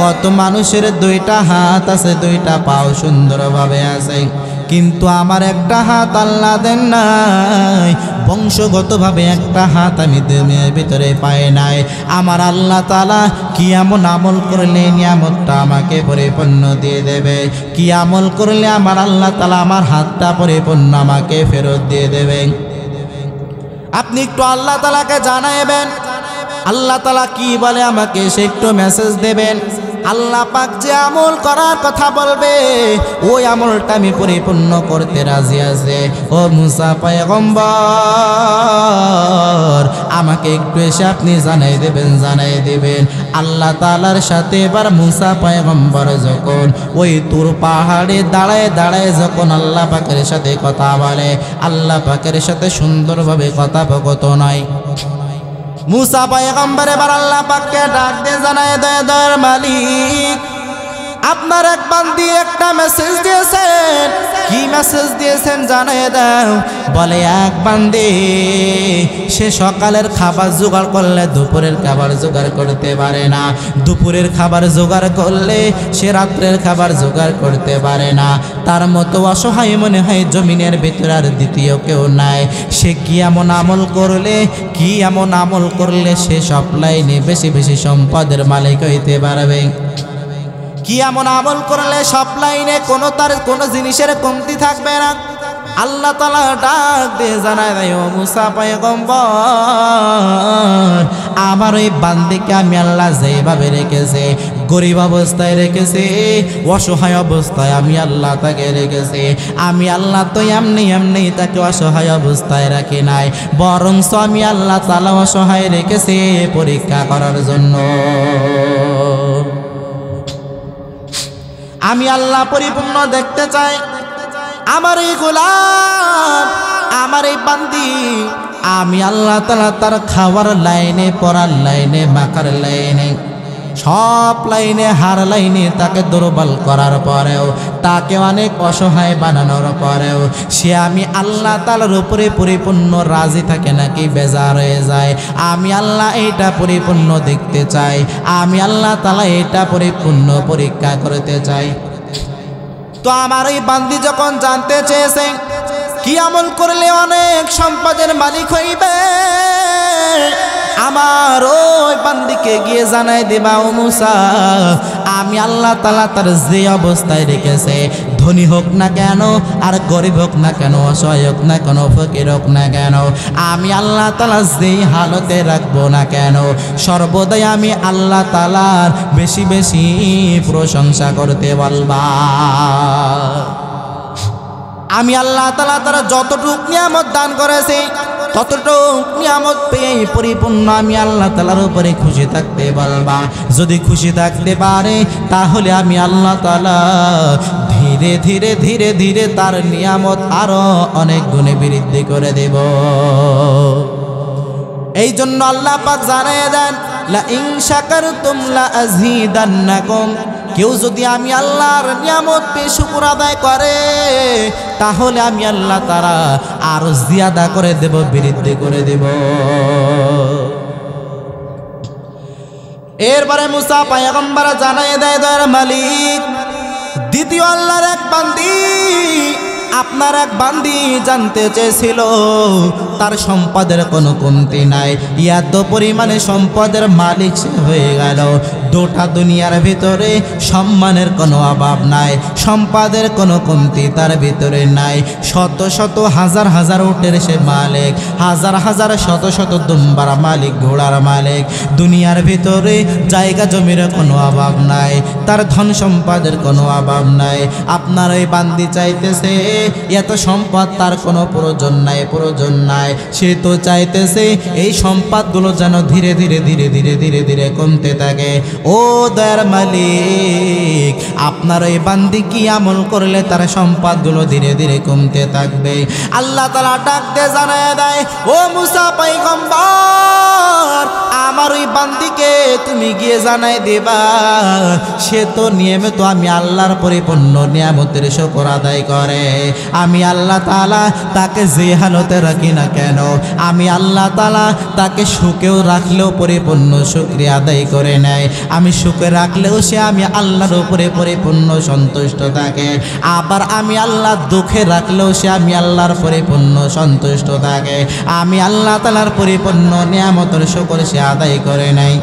কত মানুষের দুইটা হাত আছে, দুইটা পাও সুন্দরভাবে আছে, কিন্তু আমার একটা হাত আল্লাহ দেন নাই, বংশগতভাবে একটা হাত আমি দুনিয়ার ভিতরে পাই নাই। আমার আল্লাহ তাআলা কি এমন আমল করলে নিয়ামতটা আমাকে পরিপূর্ণ দিয়ে দেবে? কি আমল করলে আমার আল্লাহ তাআলা আমার হাতটা পরিপূর্ণ আমাকে ফেরত দিয়ে দেবে? আপনি একটু আল্লাহ তাআলাকে জানাবেন, আল্লাহ তাআলা কি বলে আমাকে সে একটু মেসেজ দেবেন। আল্লাহ পাক যে আমল করার কথা বলবে ওই আমলটা আমি পরিপূর্ণ করতে রাজি আছে। ও মুসা পয়গম্বর, আমাকে একটু এসে আপনি জানাই দেবেন। আল্লাহ তাআলার সাথে এবার মুসা পয়গম্বর যখন ওই তুর পাহাড়ে দাঁড়ায় যখন আল্লাহ পাকের সাথে কথা বলে, আল্লাহ পাকের সাথে সুন্দরভাবে কথোপকথন হয়। মুসা পয়গম্বর এবার আল্লাহ পাককে ডাক দিয়ে জানায় দেয়, দয়ার মালিক, আপনার এক বান্দি একটা মেসেজ দিয়েছেন। কি মেসেজ দিয়েছেন জানায় দাও। বলে, এক বান্দি সে সকালের খাবার জোগাড় করলে দুপুরের খাবার জোগাড় করতে পারে না, দুপুরের খাবার জোগাড় করলে সে রাত্রের খাবার জোগাড় করতে পারে না। তার মতো অসহায় মনে হয় জমিনের ভিতরে আর দ্বিতীয় কেউ নাই। সে কি এমন আমল করলে সে সব লাইনে বেশি বেশি সম্পদের মালিক হইতে পারবে? কি এমন আমল করলে সব লাইনে তার কোনো জিনিসের কমতি থাকবে না? আল্লাহ তাআলা ডাক দিয়ে জানায় দেয়, ও মুসা পয়গম্বর, আমার ওই বান্দিকে আমি আল্লাহ যেভাবে রেখেছে, গরিব অবস্থায় রেখেছে, অসহায় অবস্থায় আমি আল্লাহ তাকে রেখেছে। আমি আল্লাহ তো এমনি তাকে অসহায় অবস্থায় রাখি নাই, বরং আমি আল্লাহ তাআলা অসহায় রেখেছে পরীক্ষা করার জন্য। আমি আল্লাহ পরিপূর্ণ দেখতে চাই আমার এই গোলাম, আমার এই বান্দি। আমি আল্লাহ তাআলা তার খাওয়ার লাইনে, পড়ার লাইনে, মাখার লাইনে, সব লাইনে, হার লাইনে তাকে দুর্বল করার পরেও, তাকে অনেক অসহায় বানানোর পরেও সে আমি আল্লাহ তাআলার উপরে পরিপূর্ণ রাজি থাকে নাকি বেজার হয়ে যায়? আমি আল্লাহ এটা পরিপূর্ণ দেখতে চাই। আমি আল্লাহ তাআলা এটা পরিপূর্ণ পরীক্ষা করতে চাই। তো আমার ওই বান্দি যখন জানতে চেয়েছে কি আমল করলে অনেক সম্পদের মালিক হইবে, আমার ওই বান্দিকে গিয়ে জানাই দেবা, ও মুসা, আমি আল্লাহ তাআলা তার যে অবস্থায় রেখেছে, ধনী হোক না কেন আর গরিব হোক না কেন, অসহায় হোক না কেন, ফকির হোক না কেন, আমি আল্লাহ তাআলা যেই হালতে রাখবো না কেন, সর্বদাই আমি আল্লাহ তাআলার বেশি বেশি প্রশংসা করতে বলবা। আমি আল্লাহ তাআলা তারা যতটুক নিয়ামত দান করেছে ততটুক নিয়ামত পেয়ে পরিপূর্ণ আমি আল্লাহ তাআলার উপরে খুশি থাকতে বলবা। যদি খুশি থাকতে পারে তাহলে আমি আল্লাহ তাআলা ধীরে ধীরে ধীরে ধীরে তার নিয়ামত আরো অনেক গুণে বৃদ্ধি করে দেব। এই জন্য আল্লাহ পাক জানিয়ে দেন, লা ইন শাকারতুম লা আযীদান্নাকুম, কেউ যদি আমি আল্লাহর নিয়ামত পেয়ে শুকর আদায় করে তাহলে আমি আল্লাহ তাআলা আরো জিয়াদা করে দেব, বৃদ্ধি করে দেব। এরপরে মুসা পয়গম্বর জানায় দেয়, দয়ার মালিক, দ্বিতীয় আল্লাহর এক বান্দি, আপনার এক বান্দি জানতে চেয়েছিল তার সম্পদের কোনো কমতি নাই, এত পরিমাণে সম্পদের মালিক সে হয়ে গেল, গোটা দুনিয়ার ভিতরে সম্মানের কোনো অভাব নাই, সম্পদের কোনো কমতি তার ভিতরে নাই, শত শত হাজার হাজার উটের সে মালিক, হাজার হাজার শত শত দুম্বার মালিক, ঘোড়ার মালিক, দুনিয়ার ভিতরে জায়গা জমির কোনো অভাব নাই, তার ধন সম্পদের কোনো অভাব নাই। আপনার ওই বান্দি চাইতেছে এত সম্পদ তার কোনো প্রয়োজন নাই, প্রয়োজন নাই, সে তো চাইতেছে এই সম্পদগুলো যেন ধীরে ধীরে ধীরে ধীরে ধীরে ধীরে কমতে থাকে। ও দয়ার মালিক, আপনার ওই বান্দি কি আমল করলে তার সম্পদগুলো ধীরে ধীরে কমতে থাকবে? আল্লাহ তাআলা ডাক দিয়ে জানায় দেয়, ও মুসা পয়গম্বর, আমার ওই বান্দিকে তুমি গিয়ে জানাই দেবা, সে তো নিয়মিত আমি আল্লাহর পরিপূর্ণ নিয়ামতের শুকর আদায় করে। আমি আল্লাহ তাআলা তাকে যে হালতে রাখি না কেন, আমি আল্লাহ তাআলা তাকে সুখেও রাখলেও পরিপূর্ণ শুকরিয়া আদায় করে নেয়, আমি সুখে রাখলেও সে আমি আল্লাহর উপরে পরিপূর্ণ সন্তুষ্ট থাকে, আবার আমি আল্লাহ দুঃখে রাখলেও সে আমি আল্লাহর পরিপূর্ণ সন্তুষ্ট থাকে, আমি আল্লাহ তাআলার পরিপূর্ণ নিয়ামতের শুকর সে আদায় করে নেয়।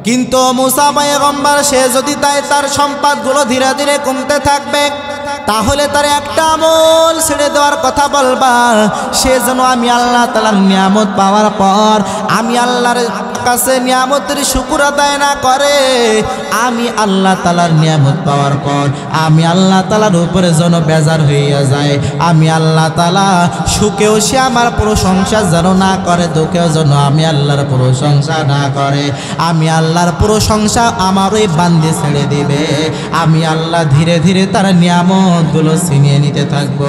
কিন্তু মুসা পয়গম্বর সে যদি তার সম্পদগুলো ধীরে ধীরে কমতে থাকবে তাহলে তার একটা আমল ছেড়ে দেওয়ার কথা বলবা, সে যেন আমি আল্লাহ তাআলার নিয়ামত পাওয়ার পর আমি আল্লাহর কাছে নিয়ামতের শুকর আদায় না করে, আমি আল্লাহ তাআলার নিয়ামত পাওয়ার পর আমি আল্লাহ তাআলার উপরে যেন বেজার হইয়া যায়, আমি আল্লাহ তাআলা সুখেও সে আমার প্রশংসা যেন না করে, দুঃখেও যেন আমি আল্লাহর প্রশংসা না করে, আমি আল্লাহর প্রশংসা আমার ওই বান্দি ছেড়ে দিবে, আমি আল্লাহ ধীরে ধীরে তার নিয়ামতগুলো ছিনিয়ে নিতে থাকবো।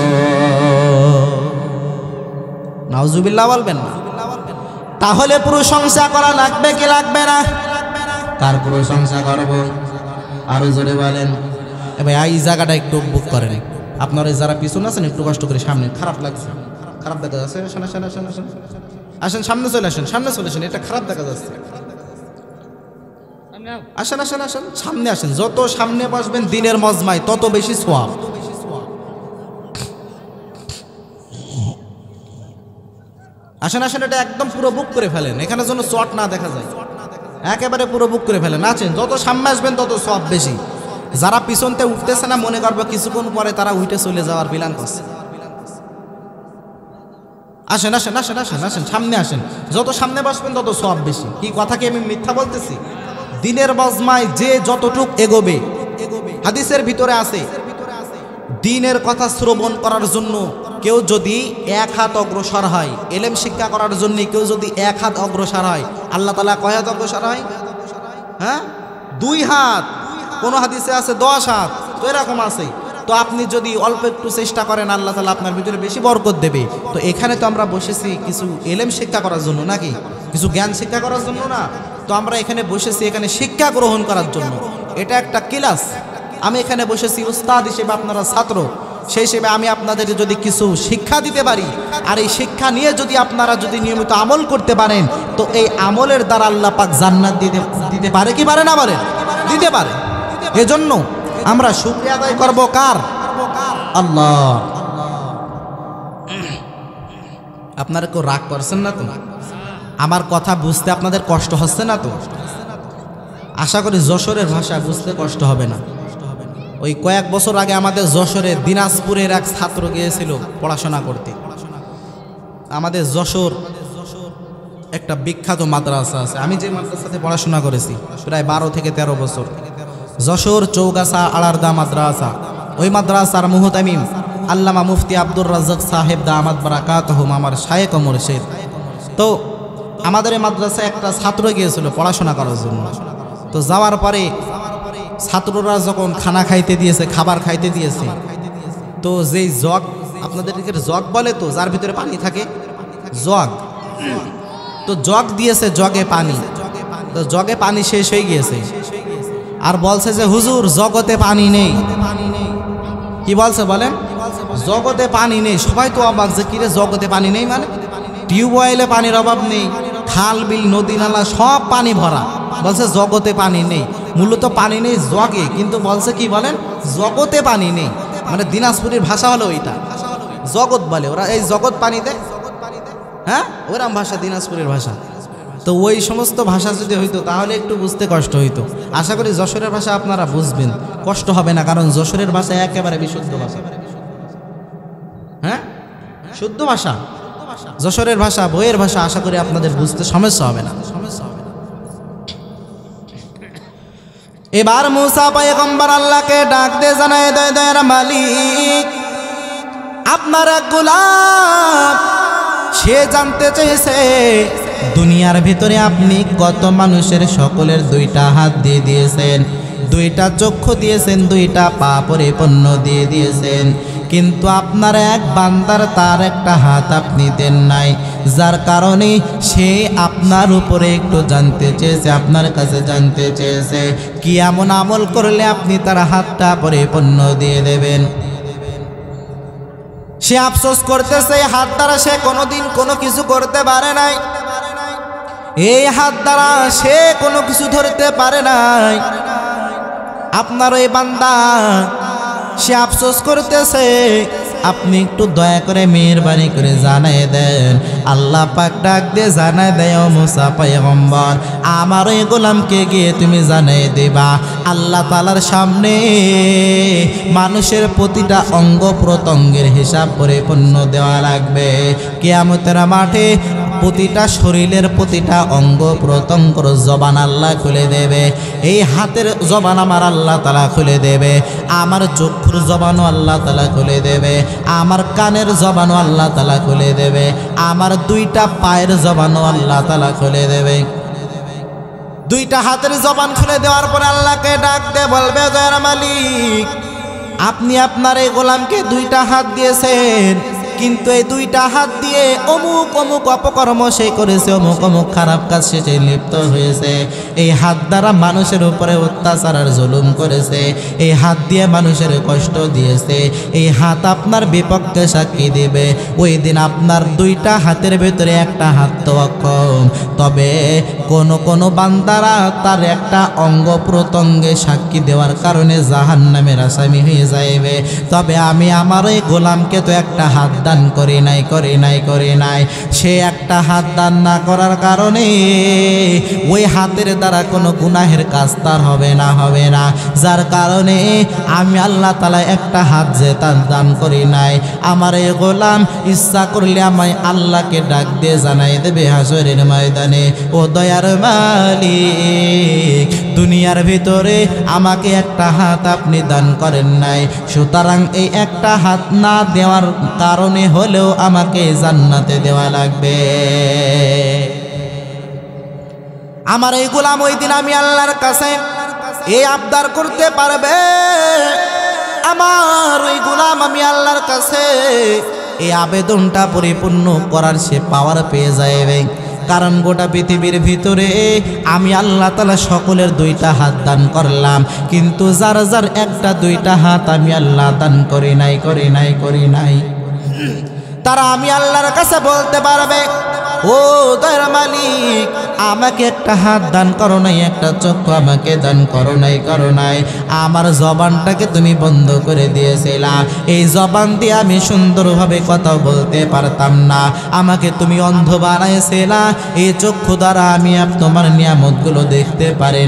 নাউজুবিল্লাহ বলবেন না? তাহলে প্রশংসা করা লাগবে কি লাগবে না? তার প্রশংসা করব। আরো জোরে বলেন। ভাই এই জায়গাটা একটু বুক করেন, আপনারা যারা পিছনে আছেন একটু কষ্ট করে সামনে, খারাপ লাগছে, খারাপ দেখা যাচ্ছে, আসেন আসেন আসেন আসেন আসেন সামনে চলে আসেন, সামনে চলে আসেন, এটা খারাপ দেখা যাচ্ছে, আসেন আসেন আসেন সামনে আসেন, যত সামনে বসবেন দিনের মজমায় তত বেশি সওয়াব। আসেন আসেন, এটা একদম পুরো বুক করে ফেলেন, এখানে যেন চট না দেখা যায়, একেবারে পুরো বুক করে ফেলেন। আছেন যত সামনে আসবেন তত সওয়াব বেশি। যারা পিছনতে উঠতেছে না মনে করবে কিছুক্ষণ পরে তারা উঠে চলে যাওয়ার প্ল্যান করছে। আসেন আসেন আসেন আসেন আসেন সামনে আসেন, যত সামনে বসবেন তত সওয়াব বেশি। কি কথা কি আমি মিথ্যা বলতেছি? দিনের মজমায় যে যতটুক এগোবে, হাদিসের ভিতরে আছে দিনের কথা শ্রবণ করার জন্য কেউ যদি এক হাত অগ্রসর হয়, এলেম শিক্ষা করার জন্য কেউ যদি এক হাত অগ্রসর হয়, আল্লাহ তাআলা কয় হাত অগ্রসর হয়? হ্যাঁ, 2 হাত। কোন হাদিসে আছে 10 হাত, তো এরকম আছে। তো আপনি যদি অল্প একটু চেষ্টা করেন আল্লাহ তাআলা আপনার ভিতরে বেশি বরকত দেবে। তো এখানে তো আমরা বসেছি কিছু এলেম শিক্ষা করার জন্য, নাকি কিছু জ্ঞান শিক্ষা করার জন্য না? তো আমরা এখানে বসেছি এখানে শিক্ষা গ্রহণ করার জন্য, এটা একটা ক্লাস। আমি এখানে বসেছি উস্তাদ হিসেবে, আপনারা ছাত্র, সেই হিসেবে আমি আপনাদের যদি কিছু শিক্ষা দিতে পারি, আর এই শিক্ষা নিয়ে যদি আপনারা যদি নিয়মিত আমল করতে পারেন, তো এই আমলের দ্বারা আল্লাহ পাক জান্নাত দিতে পারে কি পারে না? পারে, দিতে পারে। এজন্য আমরা শুকরিয়া আদায় করব কার? আল্লাহ। আপনারা কেউ রাগ করছেন না তো? আমার কথা বুঝতে আপনাদের কষ্ট হচ্ছে না তো? আশা করি যশোরের ভাষা বুঝতে কষ্ট হবে না। ওই কয়েক বছর আগে আমাদের যশোরের দিনাজপুরের এক ছাত্র গিয়েছিল পড়াশোনা করতে। আমাদের যশোর একটা বিখ্যাত মাদ্রাসা আছে, আমি যে মাদ্রাসাতে পড়াশোনা করেছি প্রায় 12 থেকে 13 বছর, যশোর চৌগাছা আলারদা মাদ্রাসা। ওই মাদ্রাসার মুহতামিম আল্লামা মুফতি আব্দুর রাজ্জাক সাহেব দামাত বারাকাতুহুম আমার শায়েখ ও মুর্শিদ। তো আমাদের এই মাদ্রাসায় একটা ছাত্র গিয়েছিল পড়াশোনা করার জন্য। তো যাওয়ার পরে ছাত্ররা যখন খানা খাইতে দিয়েছে, খাবার খাইতে দিয়েছে, তো যেই জগ, আপনাদের দিকের জগ বলে তো, যার ভিতরে পানি থাকে, জগ, তো জগ দিয়েছে, জগে পানি, তো জগে পানি শেষ হয়ে গিয়েছে। আর বলছে যে হুজুর জগতে পানি নেই। কি বলছে বলেন? জগতে পানি নেই। সবাই তো অবাক যে কিরে জগতে পানি নেই মানে? টিউবওয়েলে পানির অভাব নেই, খাল বিল নদী নালা সব পানি ভরা, বলছে জগতে পানি নেই। মূলত পানি নেই জগে, কিন্তু বলছে কি বলেন? জগতে পানি নেই। মানে দিনাজপুরের ভাষা হলো ওইটা, জগৎ বলে ওরা, এই জগৎ পানিতে, হ্যাঁ ওরাম ভাষা দিনাজপুরের ভাষা। তো ওই সমস্ত ভাষা যদি হইতো তাহলে একটু বুঝতে কষ্ট হইতো। আশা করি যশোরের ভাষা আপনারা বুঝবেন, কষ্ট হবে না, কারণ যশোরের ভাষা একেবারে বিশুদ্ধ ভাষা। হ্যাঁ শুদ্ধ ভাষা, যশোরের ভাষা, বইয়ের ভাষা, আশা করি আপনাদের বুঝতে সমস্যা হবে না। এবার মুসা পয়গম্বর আল্লাহকে ডাক দিয়ে জানায়, দয়ার মালিক, আপনার এক গোলাম সে জানতে চেয়েছে দুনিয়ার ভিতরে আপনি কত মানুষের সকলের দুইটা হাত দিয়ে দিয়েছেন, দুইটা চক্ষু দিয়েছেন, দুইটা পা পরিপূর্ণ দিয়ে দিয়েছেন, কিন্তু আপনার এক বান্দার তার একটা হাত আপনি দেন নাই, যার কারণে সে আপনার উপরে একটু জানতে চেয়েছে, আপনার কাছে জানতে চেয়েছে কি এমন আমল করলে আপনি তার হাতটা পরিপূর্ণ দিয়ে দেবেন। সে আফসোস করতেছে এই হাত দ্বারা সে কোনোদিন কোনো কিছু করতে পারে নাই, এই হাত দ্বারা সে কোনো কিছু ধরতে পারে নাই। আপনার ওই বান্দা সে আফসোস করতেছে, আপনি একটু দয়া করে মেহেরবানি করে জানাই দেন। আল্লাহ পাক ডাক দিয়ে জানাই দেয়, ও মুসা পয়গম্বর, আমার ওই গোলামকে গিয়ে তুমি জানাই দেবা আল্লাহ তাআলার সামনে মানুষের প্রতিটা অঙ্গ প্রত্যঙ্গের হিসাব পরিপূর্ণ দেওয়া লাগবে। কিয়ামতের মাঠে প্রতিটা শরীরের প্রতিটা অঙ্গ প্রত্যঙ্গর জবান আল্লাহ খুলে দেবে। এই হাতের জবান আমার আল্লাহ তাআলা খুলে দেবে, আমার চক্ষুর জবানও আল্লাহ তাআলা খুলে দেবে, আমার কানের জবানও আল্লাহ তাআলা খুলে দেবে, আমার দুইটা পায়ের জবানও আল্লাহ তাআলা খুলে দেবে। দুইটা হাতের জবান খুলে দেওয়ার পরে আল্লাহকে ডাক দিয়ে বলবে, দয়ার মালিক, আপনি আপনার এই গোলামকে দুইটা হাত দিয়েছেন, কিন্তু এই দুইটা হাত দিয়ে অমুক অমুক অপকর্ম সে করেছে, অমুক অমুক খারাপ কাজ সে লিপ্ত হয়েছে, এই হাত দ্বারা মানুষের উপরে অত্যাচার আর জুলুম করেছে, এই হাত দিয়ে মানুষের কষ্ট দিয়েছে, এই হাত আপনার বিপক্ষে সাক্ষী দিবে। ওই দিন আপনার দুইটা হাতের ভেতরে একটা হাত তো অক্ষম, তবে কোন বান্দারা তার একটা অঙ্গ প্রত্যঙ্গে সাক্ষী দেওয়ার কারণে জাহান্নামের আসামি হয়ে যাইবে। তবে আমি আমার ওই গোলামকে তো একটা হাত দান করি নাই, সে একটা হাত দান না করার কারণে ওই হাতের দ্বারা কোনো গুনাহের কাজ তার হবে না, যার কারণে আমি আল্লাহ তাআলা একটা হাত যে তার দান করি নাই। আমার এই গোলাম ইচ্ছা করলে আমায় আল্লাহকে ডাক দিয়ে জানাই দেবে হাসরের ময়দানে, ও দয়ার মালিক, দুনিয়ার ভিতরে আমাকে একটা হাত আপনি দান করেন নাই, সুতরাং এই একটা হাত না দেওয়ার কারণে হলেও আমাকে জান্নাতে দেওয়া লাগবে। আমার এই গোলাম ওই দিন আমি আল্লাহর কাছে এই আবদার করতে পারবে, আমার ওই গোলাম আমি আল্লাহর কাছে এই আবেদনটা পরিপূর্ণ করার সে পাওয়ার পেয়ে যাবে। কারণ গোটা পৃথিবীর ভিতরে আমি আল্লাহ তাআলা সকলের দুইটা হাত দান করলাম, কিন্তু যার যার একটা দুইটা হাত আমি আল্লাহ দান করি নাই, তারা আমি আল্লাহর কাছে বলতে পারবে, ও দয়ার মালিক, আমাকে একটা হাত দান করো নাই, একটা চক্ষু আমাকে দান করো নাই, আমার জবানটাকে তুমি বন্ধ করে দিয়েছিলা, এই জবান দিয়ে আমি সুন্দরভাবে কথা বলতে পারতাম না, আমাকে তুমি অন্ধ বানাইছিলা, এই চক্ষু দ্বারা আমি তোমার নিয়ামতগুলো দেখতে পারি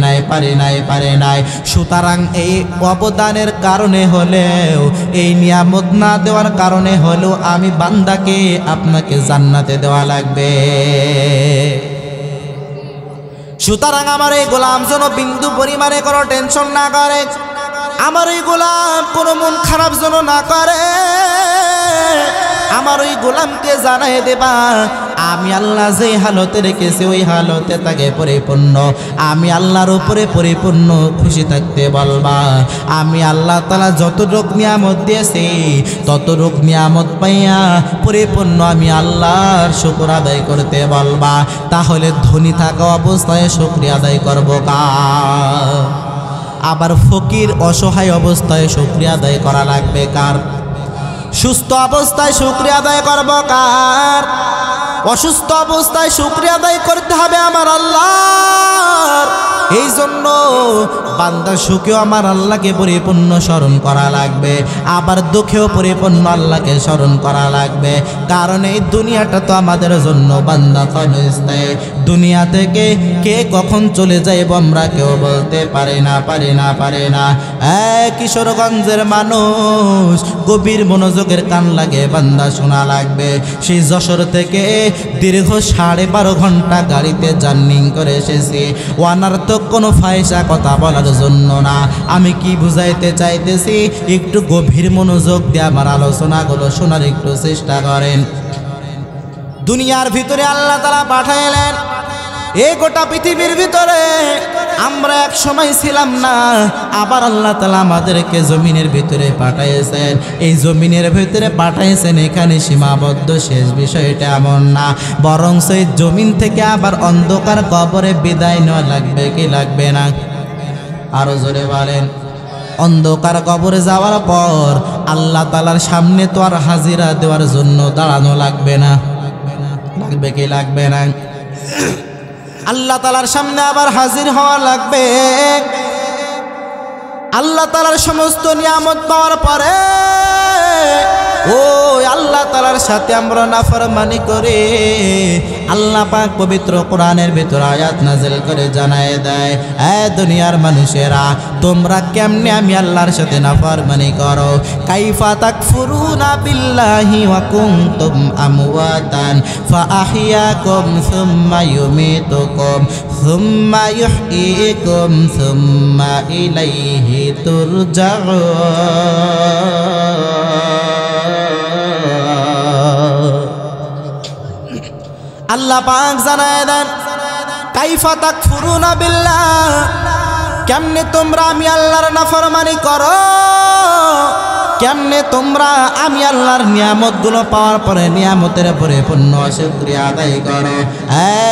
নাই। সুতরাং এই অবদানের কারণে হলেও, এই নিয়ামত না দেওয়ার কারণে হলেও আমি বান্দাকে আপনাকে জান্নাতে দেওয়া লাগবে। সুতরাং আমার এই গোলাম যেন বিন্দু পরিমাণে কোনো টেনশন না করে, আমার এই গোলাম কোনো মন খারাপ যেন না করে, আমার ওই গোলামকে জানাই দেবা আমি আল্লাহ যে হালতে রেখেছি ওই হালতে তাকে পরিপূর্ণ, আমি আল্লাহর উপরে পরিপূর্ণ খুশি থাকতে বলবা। আমি আল্লাহ তাআলা যতটুক নিয়ামত দিয়েছি ততটুক নিয়ামত পাইয়া পরিপূর্ণ আমি আল্লাহর শুকর আদায় করতে বলবা। তাহলে ধনী থাকা অবস্থায় শুকরিয়া আদায় করবো কার? আবার ফকির অসহায় অবস্থায় শুকরিয়া আদায় করা লাগবে কার? সুস্থ অবস্থায় শুকরিয়া আদায় করব কার? অসুস্থ অবস্থায় শুকরিয়া আদায় করতে হবে আমার আল্লাহর। এই জন্য বান্দা সুখেও আমার আল্লাহকে পরিপূর্ণ স্মরণ করা লাগবে, আবার দুঃখেও পরিপূর্ণ আল্লাহকে স্মরণ করা লাগবে। কারণ এই দুনিয়াটা তো আমাদের জন্য বান্দা ক্ষণস্থায়ী। দুনিয়া থেকে কে কখন চলে যাইব আমরা কেউ বলতে পারে না। কিশোরগঞ্জের মানুষ গভীর মনোযোগের কান লাগে বান্দা শোনা লাগবে। সেই যশোর থেকে দীর্ঘ 12.5 ঘন্টা গাড়িতে জার্নি করে এসেছি, অনার্থক কোনো ফায়সা কথা বলার জন্য না। আমি কি বুঝাইতে চাইতেছি একটু গভীর মনোযোগ দিয়ে আমার আলোচনাগুলো শোনার একটু চেষ্টা করেন। দুনিয়ার ভিতরে আল্লাহ তাআলা পাঠাইলেন, এই গোটা পৃথিবীর ভিতরে আমরা এক সময় ছিলাম না, আবার আল্লাহ তাআলা আমাদেরকে জমিনের ভিতরে পাঠাইছেন। এই জমিনের ভিতরে পাঠাইছেন, এখানে সীমাবদ্ধ শেষ বিষয়টা এমন না, বরং সেই জমিন থেকে আবার অন্ধকার কবরে বিদায় নেওয়া লাগবে কি লাগবে না? আরো জোরে বলেন। অন্ধকার কবরে যাওয়ার পর আল্লাহ তাআলার সামনে তো আর হাজিরা দেওয়ার জন্য দাঁড়ানো লাগবে না, লাগবে কি লাগবে না? আল্লাহ তাআলার সামনে আবার হাজির হওয়া লাগবে। আল্লাহ তাআলার সমস্ত নিয়ামত পাওয়ার পরে ও আল্লাহ তাআলার সাথে আমরা নাফরমানি করে আল্লাহ পাক পবিত্র কোরআনের ভিতর আয়াত নাযিল করে জানায় দেয়, এ দুনিয়ার মানুষেরা তোমরা কেমনে আমি আল্লাহর সাথে নাফরমানি করো? কাইফা তাকফুরুনা বিল্লাহি ওয়া কুনতুম আমওয়াতান ফাআহইয়াকুম সুম্মা ইউমীতুকুম সুম্মা ইউহয়িকুম সুম্মা ইলাইহি তুরজাউন। আল্লাহ পাক জানায় দেন, কাইফা তাকফুরুনা বিল্লাহ, কেমনে তোমরা আমি আল্লাহর নাফরমানি করো? কেমনে তোমরা আমি আল্লাহর নিয়ামতগুলো পাওয়ার পরে নিয়ামতের পরিপূর্ণ শুকরিয়া আদায় করো?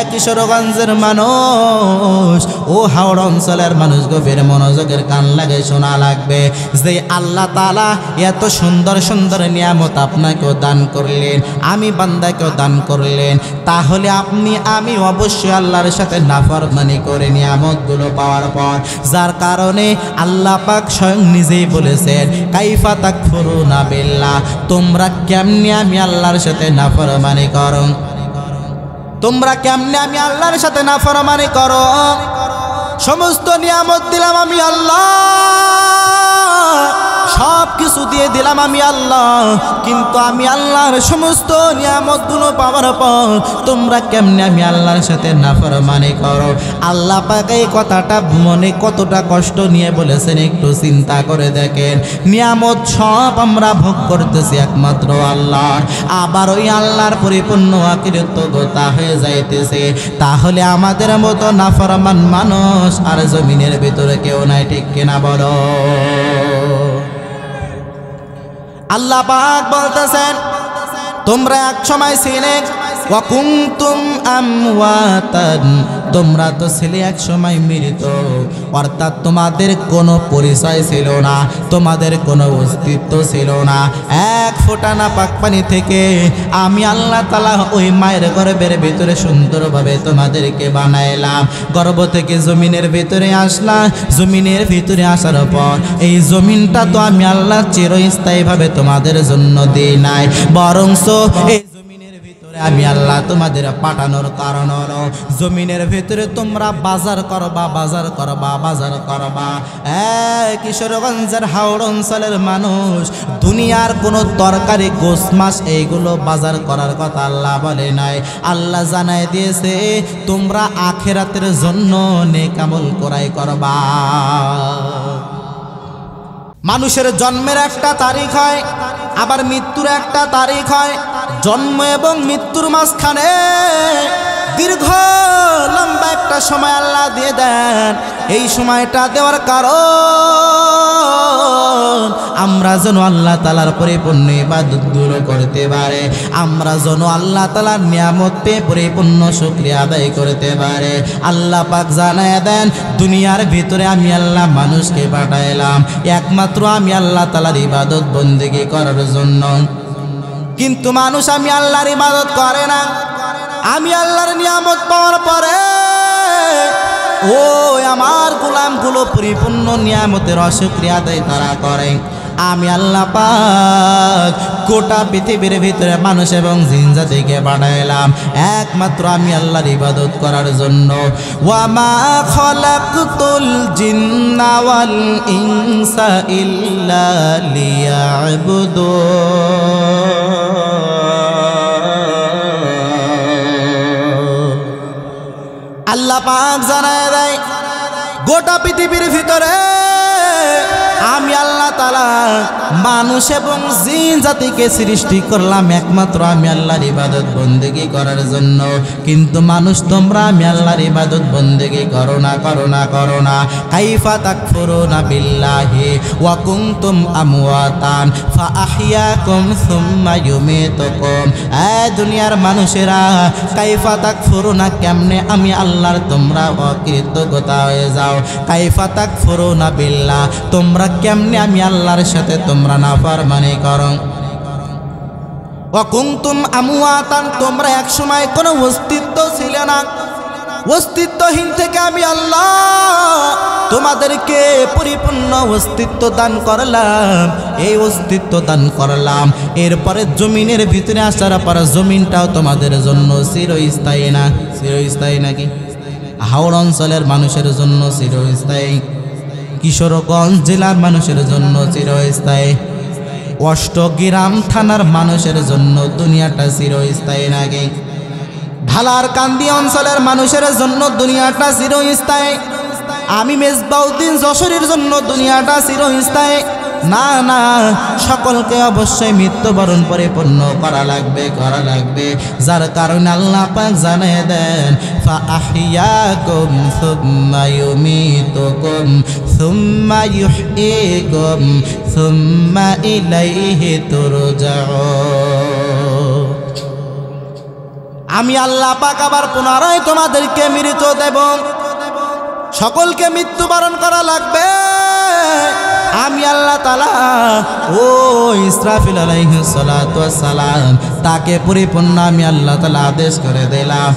কিশোরগঞ্জের মানুষ ও হাওড়া অঞ্চলের মানুষ গভীর মনোযোগের কান লাগে শোনা লাগবে যে আল্লাহ তাআলা এত সুন্দর সুন্দর নিয়ামত আপনাকেও দান করলেন, আমি বান্দাকেও দান করলেন, তাহলে আপনি আমি অবশ্যই আল্লাহর সাথে নাফরমানি করে নিয়ামতগুলো পাওয়ার পর, যার কারণে আল্লাহ পাক স্বয়ং নিজেই বলেছেন, কাইফা তাকফুরুনা বিল্লাহ, তোমরা কেমনে আমি আল্লাহর সাথে নাফরমানি করো? তোমরা কেমনে আমি আল্লাহর সাথে নাফরমানি করো? সমস্ত নিয়ামত দিলাম আমি আল্লাহ, সব কিছু দিয়ে দিলাম আমি আল্লাহ, কিন্তু আমি আল্লাহর সমস্ত নিয়ামতগুলো পাওয়ার পর তোমরা কেমনে আমি আল্লাহর সাথে নাফরমানি করো? আল্লাহ পাক এই কথাটা মনে কতটা কষ্ট নিয়ে বলেছেন একটু চিন্তা করে দেখেন। নিয়ামত সব আমরা ভোগ করতেছি একমাত্র আল্লাহর, আবার ওই আল্লাহর পরিপূর্ণ কৃতজ্ঞতা হয়ে যাইতেছে, তাহলে আমাদের মতো নাফরমান মানুষ আর জমিনের ভিতরে কেউ নাই, ঠিক কিনা বলো? আল্লাহ পাক বলতেছেন, তোমরা এক সময় ছিলে ওয়া কুনতুম আমওয়াতান, তোমরা তো ছিলে এক সময় মৃত, অর্থাৎ তোমাদের কোনো পরিচয় ছিল না, তোমাদের কোনো অস্তিত্ব ছিল না। এক ফোঁটা না পাক পানি থেকে আমি আল্লাহ তাআলা ওই মায়ের গর্ভের ভিতরে সুন্দরভাবে তোমাদেরকে বানাইলাম, গর্ভ থেকে জমিনের ভিতরে আসলাম, জমিনের ভিতরে আসার পর এই জমিনটা তো আমি আল্লাহ চিরস্থায়ীভাবে তোমাদের জন্য দিই নাই, বরংস এই আমি আল্লাহ তোমাদের পাঠানোর কারণ হলো জমিনের ভিতরে তোমরা বাজার করবা, বাজার করবা, বাজার করবা। কিশোরগঞ্জের হাওড় অঞ্চলের মানুষ দুনিয়ার কোনো তরকারি গোশ মাছ এইগুলো বাজার করার কথা আল্লাহ বলে নাই, আল্লাহ জানাই দিয়েছে তোমরা আখিরাতের জন্য নেক আমল করাই করবা। মানুষের জন্মের একটা তারিখ হয়, আবার মৃত্যুর একটা তারিখ হয়। জন্ম এবং মৃত্যুর মাঝখানে দীর্ঘ লম্বা একটা সময় আল্লাহ দিয়ে দেন। এই সময়টা দেওয়ার কারণ আমরা আমরা যেন আল্লাহ তাআলার পরিপূর্ণ ইবাদতগুলো করতে পারে, আমরা যেন আল্লাহ তাআলার নিয়ামত পেয়ে পরিপূর্ণ শুকরিয়া আদায় করতে পারে। আল্লাহ পাক জানায় দেন, দুনিয়ার ভিতরে আমি আল্লাহ মানুষকে পাঠাইলাম একমাত্র আমি আল্লাহ তাআলার ইবাদত বন্দেগী করার জন্য, কিন্তু মানুষ আমি আল্লাহর ইবাদত করে না। আমি আল্লাহর নিয়ামত পাওয়ার পরে ও আমার গোলামগুলো পরিপূর্ণ নিয়ামতের অশুকরিয়া আদায় তারা করে। আমি আল্লাহ পাক গোটা পৃথিবীর ভিতরে মানুষ এবং জিন জাতিকে পাঠাইলাম একমাত্র আমি আল্লাহর ইবাদত করার জন্য। ওয়া মা খালাকতুল জিন্না ওয়াল ইনসা ইল্লা লিয়াবুদুন। আল্লাহ পাক জানায় দেয়, গোটা পৃথিবীর ভিতরে আমি আল্লাহ তাআলা মানুষ এবং জিন জাতিকে সৃষ্টি করলাম একমাত্র আমি আল্লাহর ইবাদত বন্দেগী করার জন্য, কিন্তু মানুষ তোমরা আমি আল্লাহর ইবাদত বন্দেগী করো না, করো না, করো না। কাইফা তাকফুরুনা বিল্লাহি ওয়া কুনতুম আমওয়াতান ফাআহইয়াকুম সুম্মা ইউমীতুকুম। দুনিয়ার মানুষেরা, কাইফা তাকফুরুনা, কেমনে আমি আল্লাহর তোমরা অকৃতজ্ঞতা হয়ে যাও। কাইফা তাকফুরুনা বিল্লাহ, তোমরা কেমনে আমি আল্লাহর সাথে তোমরা নাফরমানি করো। ওয়া কুনতুম আমওয়াতান, তোমরা এক সময় কোনো অস্তিত্ব ছিল না, অস্তিত্বহীন থেকে আমি আল্লাহ তোমাদেরকে পরিপূর্ণ অস্তিত্ব দান করলাম। এই অস্তিত্ব দান করলাম, এরপরে জমিনের ভিতরে আসার পর জমিনটাও তোমাদের জন্য চিরস্থায়ী না, চিরস্থায়ী নাকি? হাওড় অঞ্চলের মানুষের জন্য চিরস্থায়ী, কিশোরগঞ্জ জেলার মানুষের জন্য চিরস্থায়ী, অষ্টগ্রাম থানার মানুষের জন্য দুনিয়াটা চিরস্থায়ী নাকি? ঢালার কান্দি অঞ্চলের মানুষের জন্য দুনিয়াটা চিরস্থায়ী, আমি মেজবাউদ্দিন যশোরের জন্য দুনিয়াটা চিরস্থায়ী না, না, সকলকে অবশ্যই মৃত্যুবরণ পরিপূর্ণ করা লাগবে, করা লাগবে। যার কারণে আল্লাহ পাক জানিয়ে দেন, ফাআহইয়াকুম সুম্মা ইউমীতুকুম সুম্মা ইউহয়িকুম সুম্মা ইলাইহি তুরজাউন। আমি আল্লাহ পাক আবার পুনরায় তোমাদেরকে মৃত্যু দেব, সকলকে মৃত্যুবরণ করা লাগবে। আমি আল্লাহ তাআলা ও ইসরাফিল আলাইহিস সালাতু ওয়াস সালাম তাকে পরিপূর্ণ আমি আল্লাহ তাআলা আদেশ করে দিলাম,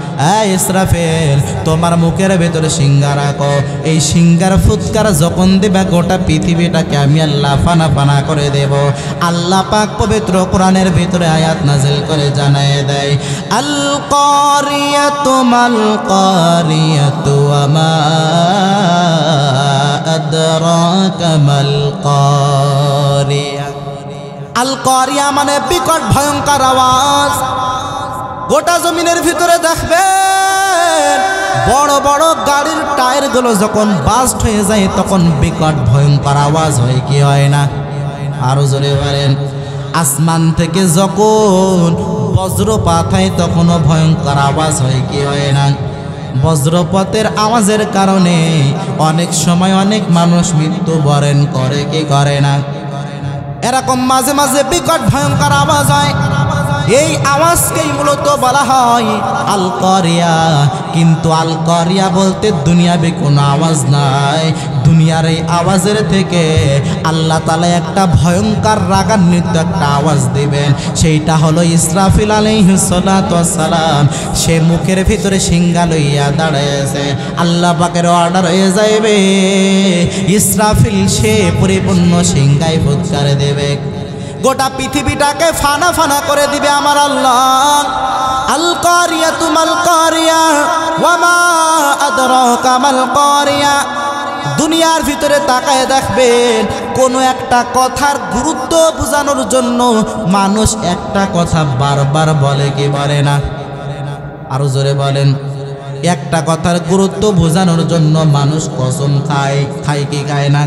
ইসরাফিল তোমার মুখের ভেতরে সিংহা রাখো, এই সিংহার ফুৎকার যখন দিবা গোটা পৃথিবীটাকে আমি আল্লাহ ফানা ফানা করে দেব। আল্লাহ পাক পবিত্র কোরআনের ভিতরে আয়াত নাযিল করে জানায় দেয়, আল কারিয়াতু মাল কারিয়াতু ওয়া মা আদরাকা মাল কারিয়া। আল কারিয়া মানে বিকট ভয়ঙ্কর আওয়াজ। গোটা জমিনের ভিতরে দেখবেন বড় বড় গাড়ির টায়ারগুলো যখন বাস্ট হয়ে যায় তখন বিকট ভয়ঙ্কর আওয়াজ হয়, কি হয় না? আরো জোরে বলেন। আসমান থেকে যখন বজ্রপাত হয় তখনও ভয়ঙ্কর আওয়াজ হয়, কি হয় না? বজ্রপাতের আওয়াজের কারণে অনেক সময় অনেক মানুষ মৃত্যুবরণ করে, কি করে না? এরকম মাঝে মাঝে বিকট ভয়ঙ্কর আওয়াজ হয়, এই আওয়াজকেই মূলত বলা হয় আল কারিয়া। কিন্তু আল কারিয়া বলতে দুনিয়াবি কোনো আওয়াজ নাই, দুনিয়ার এই আওয়াজের থেকে আল্লাহ তাআলা একটা ভয়ঙ্কর রাগান্বিত একটা আওয়াজ দিবেন, সেইটা হলো ইসরাফিল আলাইহিস সালাতু ওয়াস সালাম। সে মুখের ভিতরে সিংহা লইয়া দাঁড়াইছে, আল্লাহ পাকের অর্ডার হয়ে যাইবে, ইসরাফিল সে পরিপূর্ণ সিংহায় ফুৎকার দেবে, গোটা পৃথিবীটাকে ফানা ফানা করে দিবে আমার আল্লাহ। আল কারিয়াতু মাল কারিয়া ওয়া মা আদরাকা মাল কারিয়া। দুনিয়ার ভিতরে তাকায় দেখবেন কোনো একটা কথার গুরুত্ব বোঝানোর জন্য মানুষ একটা কথা বারবার বলে, কি বলে না? আরো জোরে বলেন। একটা কথার গুরুত্ব বোঝানোর জন্য মানুষ কসম খায়, খায় কি খায় না?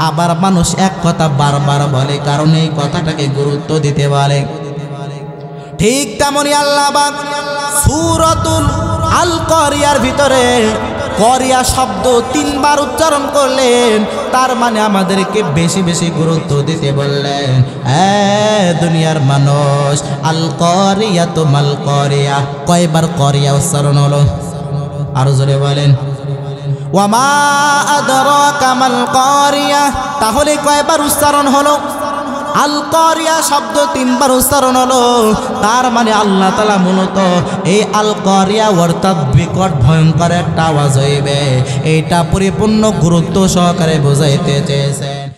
আবার মানুষ এক কথা বারবার বলে কারণ এই কথাটাকে গুরুত্ব দিতে পারে। ঠিক তেমনি আল্লাহ পাক সূরাতুল আল কারিয়ার ভিতরে করিয়া শব্দ 3 বার উচ্চারণ করলেন, তার মানে আমাদেরকে বেশি বেশি গুরুত্ব দিতে বললেন। দুনিয়ার মানুষ, আল করিয়া তো মাল করিয়া, কয়বার করিয়া উচ্চারণ হলো? আরো জোরে বলেন। ওয়ামা আদরাকা মাল করিয়া, তাহলে কয়বার উচ্চারণ হলো? আল করিয়া শব্দ 3 বার উচ্চারণ হলো, তার মানে আল্লাহ তাআলা মূলত এই আল করিয়া অর্থাৎ বিকট ভয়ঙ্কর একটা আওয়াজ হইবে, এইটা পরিপূর্ণ গুরুত্ব সহকারে বোঝাইতে চেয়েছে।